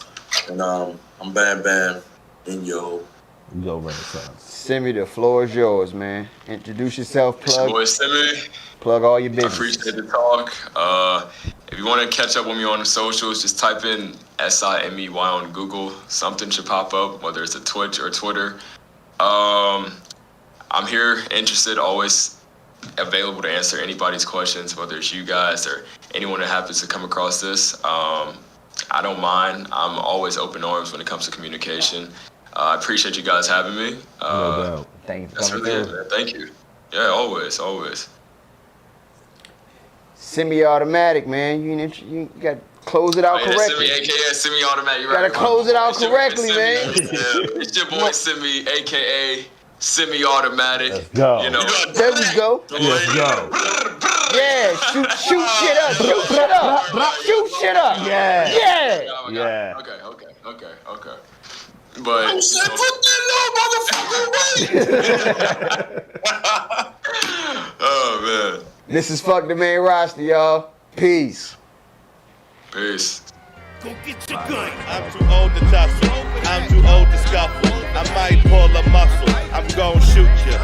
And I'm Bam Bam in yo. Go Renaissance. Simey, the floor is yours, man. Introduce yourself, plug. Boy, Simey. Plug all your I business. appreciate the talk. If you want to catch up with me on the socials, just type in Simey on Google. Something should pop up, whether it's a Twitch or Twitter. I'm here, interested, always available to answer anybody's questions, whether it's you guys or anyone that happens to come across this. I don't mind. I'm always open arms when it comes to communication. I appreciate you guys having me. No doubt. Thank you for That's coming really it, through. man. Thank you. Yeah, always. Semi-automatic, man. You got to close it out correctly. AKA semi-automatic. Gotta close it out correctly, man. It's your boy Simey, AKA semi-automatic. Let's go. You know. There we go. Let's go. Yeah, shoot shit up. Shoot shit up. Yeah. Yeah. Okay. But put that little motherfucker away. oh man. This is Fuck the Main Roster, y'all. Peace. Peace. Go get your gun. I'm too old to tussle. I'm too old to scuffle. I might pull a muscle. I'm gon' shoot ya.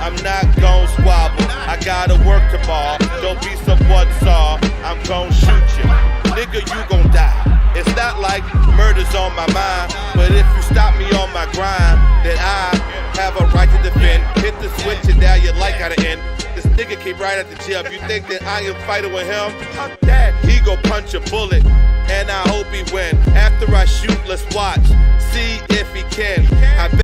I'm not gon' squabble. I gotta work tomorrow. Don't be some saw. I'm gon' shoot ya. Nigga, you gon' die. It's not like murder's on my mind, but if you stop me on my grind, then I have a right to defend. Hit the switch and now your light gotta end. This nigga came right at the gym. You think that I am fighting with him? I'm dead. He go punch a bullet, and I hope he win. After I shoot, let's watch. See if he can. I